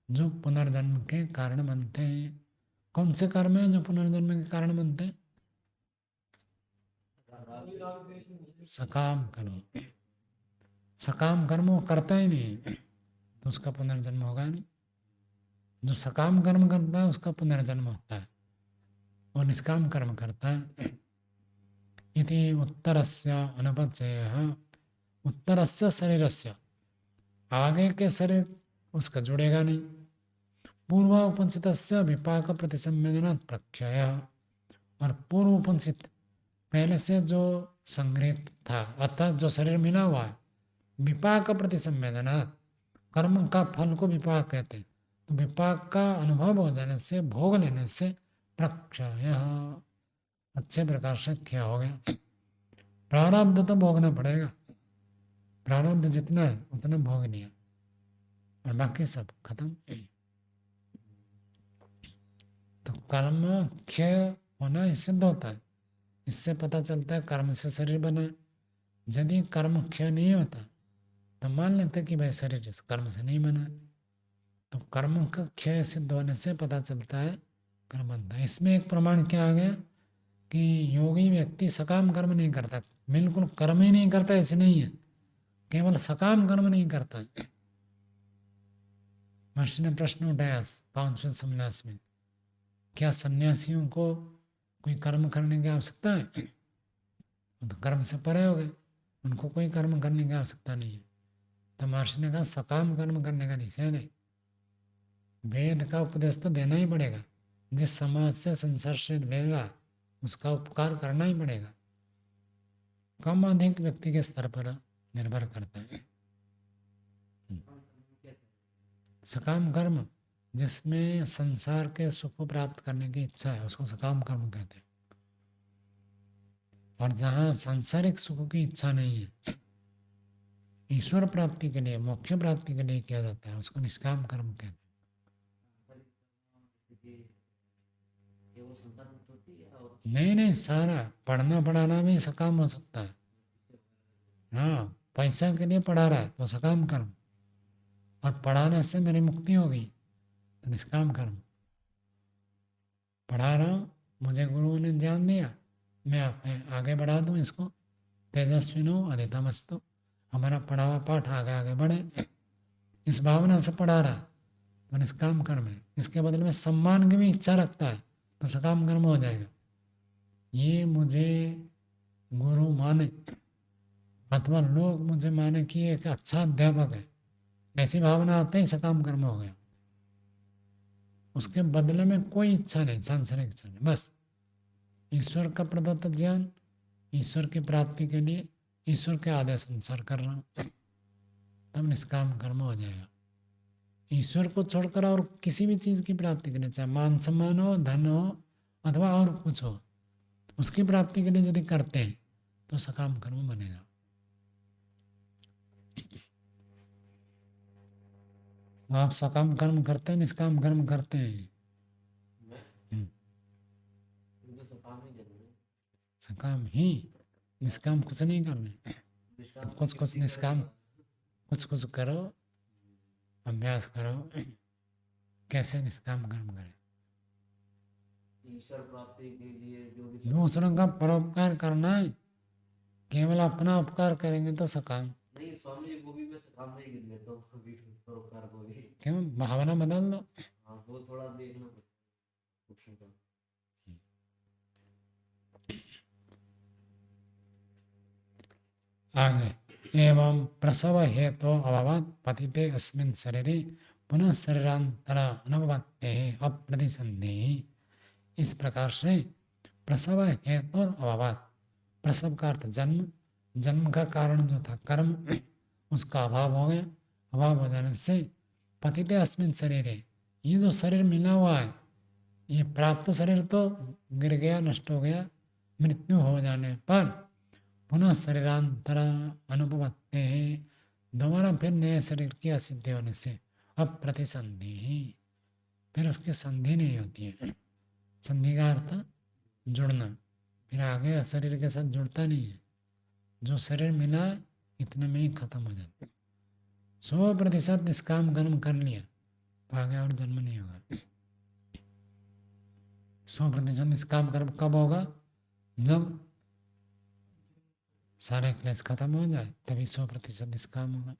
जो पुनर्जन्म के कारण बनते हैं। कौन से कर्म है जो पुनर्जन्म के कारण बनते हैं? कोई राग द्वेष नहीं। सकाम कर्म। सकाम कर्म वो करता ही नहीं तो उसका पुनर्जन्म होगा नहीं। जो सकाम कर्म करता है उसका पुनर्जन्म होता है, और निष्काम कर्म करता है। इति उत्तरस्य अनुपचयः, उत्तरस्य शरीरस्य, आगे के शरीर उसका जुड़ेगा नहीं। पूर्व उपनिषदस्य विपाक प्रतिसंवेदना प्रक्षय, और पूर्व उपनिषद पहले से जो संग्रहित था, अर्थात जो शरीर मिला हुआ है, विपाक प्रतिसंवेदना, कर्म का फल को विपाक कहते हैं। तो विपाक का अनुभव हो जाने से, भोग लेने से प्रक्षय, अच्छे प्रकार से क्षय हो गया। प्रारब्ध तो भोगना पड़ेगा, प्रारब्ध जितना है उतना भोग लिया और बाकी सब खत्म। तो कर्म क्षय होना ही सिद्ध होता है। इससे पता चलता है कर्म से शरीर बना है। यदि कर्म क्षय नहीं होता तो मान लेते कि भाई शरीर इस कर्म से नहीं बना है। तो कर्म का क्षय सिद्ध होने से पता चलता है कर्म बनता है। इसमें एक प्रमाण क्या आ गया कि योगी व्यक्ति सकाम कर्म नहीं करता, बिल्कुल कर्म ही नहीं करता ऐसे नहीं है, केवल सकाम कर्म नहीं करता है। महर्षि ने प्रश्न उठाया 5वें संन्यास में, क्या सन्यासियों को कोई कर्म करने की आवश्यकता है? वो तो कर्म से परे हो गए, उनको कोई कर्म करने की आवश्यकता नहीं है। तो महर्षि ने कहा सकाम कर्म करने का निषेध है। वेद का उपदेश तो देना ही पड़ेगा, जिस समाज से संसार से मिलेगा उसका उपकार करना ही पड़ेगा। कम अधिक व्यक्ति के स्तर पर निर्भर करता है। सकाम कर्म जिसमें संसार के सुख को प्राप्त करने की इच्छा है उसको सकाम कर्म कहते हैं, और जहाँ सांसारिक सुख की इच्छा नहीं है, ईश्वर प्राप्ति के लिए, मोक्ष प्राप्ति के लिए किया जाता है, उसको निष्काम कर्म कहते हैं। नहीं नहीं, सारा पढ़ना पढ़ाना भी सकाम हो सकता है। हाँ, पैसा के लिए पढ़ा रहा है तो सकाम कर्म, और पढ़ाने से मेरी मुक्ति हो गई तो निष्काम कर्म। पढ़ा रहा हूँ, मुझे गुरुओं ने ज्ञान दिया, मैं आगे बढ़ा दूँ इसको, तेजस्विनो अदितमस्तु, हमारा पढ़ा हुआ पाठ आगे आगे बढ़े, इस भावना से पढ़ा रहा तो निष्काम कर्म है। इसके बदले में सम्मान की भी इच्छा रखता है तो सकाम कर्म हो जाएगा। ये मुझे गुरु माने अथवा लोग मुझे माने कि एक अच्छा अध्यापक है, ऐसी भावना आते ही सकाम कर्म हो गया। उसके बदले में कोई इच्छा नहीं, सांसारिक इच्छा नहीं, बस ईश्वर का प्रदत्त ज्ञान, ईश्वर की प्राप्ति के लिए ईश्वर के आदेश अनुसार कर रहा हूँ, तब निष्काम कर्म हो जाएगा। ईश्वर को छोड़कर और किसी भी चीज़ की प्राप्ति के लिए, चाहे मान सम्मान हो, धन हो अथवा और कुछ हो, उसकी प्राप्ति के लिए यदि करते हैं तो सकाम कर्म बनेगा। आप सकाम कर्म करते हैं, निष्काम कर्म करते हैं? सकाम ही, निष्काम कुछ नहीं करना। कुछ कुछ निष्काम, कुछ कुछ करो, अभ्यास करो कैसे निष्काम कर्म करें। ईश्वर प्राप्ति के लिए जो भी दूसरों का परोपकार करना है, केवल अपना उपकार करेंगे तो सकाम। नहीं स्वामी जी, वो भी मैं सकाम नहीं गिन लेता हूँ, कभी परोपकार को भी। क्यों? भावना बदल दो। हाँ, वो थोड़ा देखना पड़ता है। आगे एवं प्रसव हेतु अभावात् पतिते अस्मिन् शरीरे पुनः शरीरांतर अनुपत्ते अप्रतिसंधि। इस प्रकार से प्रसव हेतु और अभावात्, प्रसव का अर्थ जन्म, जन्म का कारण जो था कर्म, उसका अभाव हो गया। अभाव हो जाने से पतिते अस्मिन् शरीरे, ये जो शरीर मिला हुआ है, ये प्राप्त शरीर तो गिर गया, नष्ट हो गया, मृत्यु हो जाने पर पुनः शरीरांतर अनुपत्ते हैं, दोबारा फिर नए शरीर की असिद्धि होने से अप्रतिसंधि, फिर उसकी संधि नहीं होती है। संधि का अर्थ जुड़ना, फिर आगे शरीर के साथ जुड़ता नहीं है। जो शरीर मिला इतने में ही खत्म हो जाता है। 100% निष्काम कर्म कर लिया तो आगे और जन्म नहीं होगा। 100% निष्काम कर्म कब होगा? जब सारे क्लेश खत्म हो जाए, तभी 100% निष्काम होगा।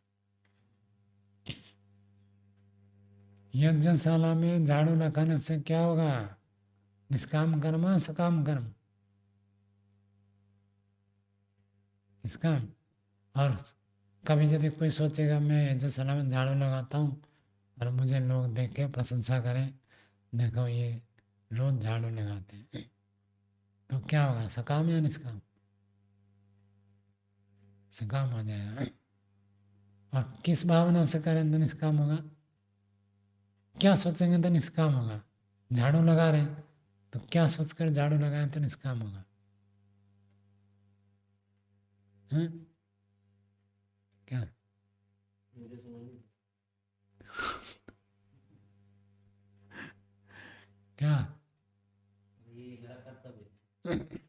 यज्ञशाला में झाड़ू लगाने से क्या होगा? निष्काम कर्म, सकाम कर्म? निष्काम। और कभी यदि कोई सोचेगा मैं यज्ञशाला में झाड़ू लगाता हूँ और मुझे लोग देख के प्रशंसा करें, देखो ये रोज झाड़ू लगाते हैं, तो क्या होगा? सकाम या निष्काम? सकाम हो जाएगा। और किस भावना से करें तो निष्काम होगा? क्या सोचेंगे तो निष्काम होगा? झाड़ू लगा रहे हैं तो क्या सोचकर झाड़ू लगाए तो निष्काम होगा? हैं? क्या? मुझे समझ नहीं। क्या? ये मेरा कर्तव्य है।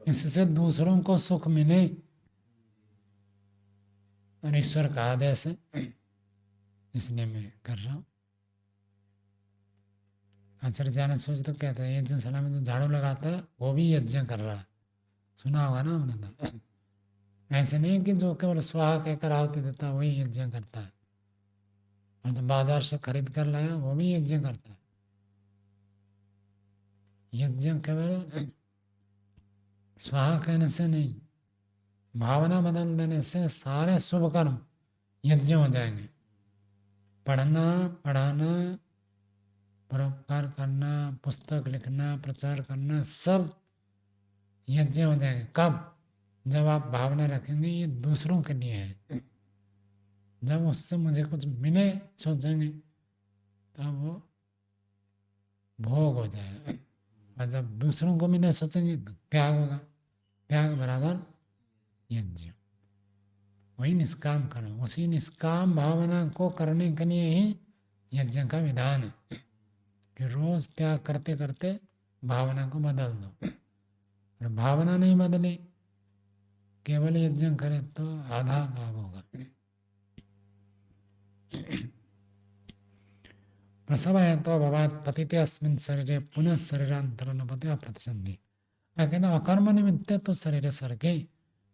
इससे दूसरों को सुख मिले और ईश्वर का आदेश है, इसलिए मैं कर रहा हूँ। आचार्य जाने सोच तो कहते हैं यज्ञशाला में जो झाड़ू लगाता है वो भी यज्ञ कर रहा है। सुना होगा ना हमने तो। ऐसे नहीं कि जो केवल स्वाहा कहकर आहुति देता है वही यज्ञ करता है, और जो बाजार से खरीद कर लाया वो भी यज्ञ करता है। यज्ञ केवल स्वाहा कहने से नहीं, भावना बदल देने से सारे शुभ कर्म यज्ञ हो जाएंगे। पढ़ना, पढ़ाना, परोपकार करना, पुस्तक लिखना, प्रचार करना, सब यज्ञ हो जाएंगे। कब? जब आप भावना रखेंगे ये दूसरों के लिए है, जब उससे मुझे कुछ मिले सोचेंगे तब वो भोग हो जाएगा, और जब दूसरों को मिले सोचेंगे तो त्याग होगा। त्याग बराबर यज्ञ। वही निष्काम कर्म, उसी निष्काम भावना को करने के लिए ही यज्ञ का विधान है कि रोज त्याग करते करते भावना को बदल दो। और भावना नहीं बदली, केवल यज्ञ करे तो आधा लाभ होगा। प्रसव है तो भवात पतिते अस्मिन् शरीरे पुनः शरीरांतरनुपते अप्रतिसंधि। कहते अकर्म निमित्ते तो शरीर सर्गे,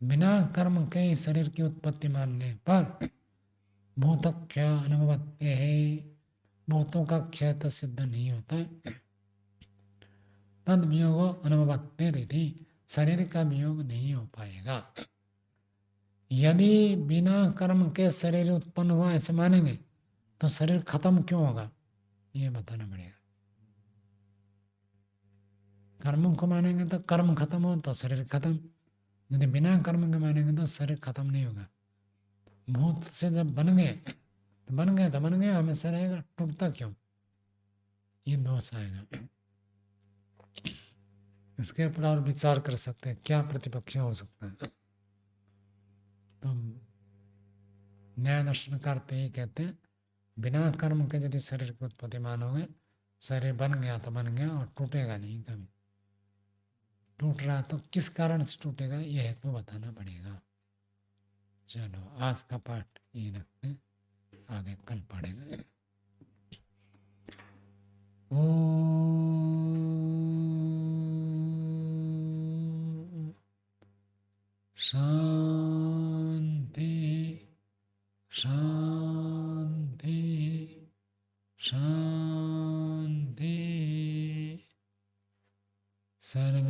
बिना कर्म के शरीर की उत्पत्ति मानने पर भूतक्षय अनुभवते है, भूतों का क्षय तो सिद्ध नहीं होता। तद वियोग अनुभवते रीति, शरीर का वियोग नहीं हो पाएगा। यदि बिना कर्म के शरीर उत्पन्न हुआ ऐसे मानेंगे तो शरीर खत्म क्यों होगा ये बताना पड़ेगा। कर्म को मानेंगे तो कर्म खत्म हो तो शरीर खत्म, यदि बिना कर्म के मानेंगे तो शरीर खत्म नहीं होगा। भूत से जब बन गए तो बन गए तो बन गए, हमेशा रहेगा, टूटता क्यों? ये दोष आएगा। इसके ऊपर और विचार कर सकते हैं क्या प्रतिपक्ष हो सकता है। तो न्याय दर्शनकार तो ये कहते हैं बिना कर्म के यदि शरीर की उत्पत्ति मानोगे, शरीर बन गया तो बन गया और टूटेगा नहीं कभी। टूट रहा तो किस कारण से टूटेगा ये हेतु बताना पड़ेगा। चलो आज का पाठ ये रखते, आगे कल पढ़ेंगे। ओम शांति शांति शांति। सर्वे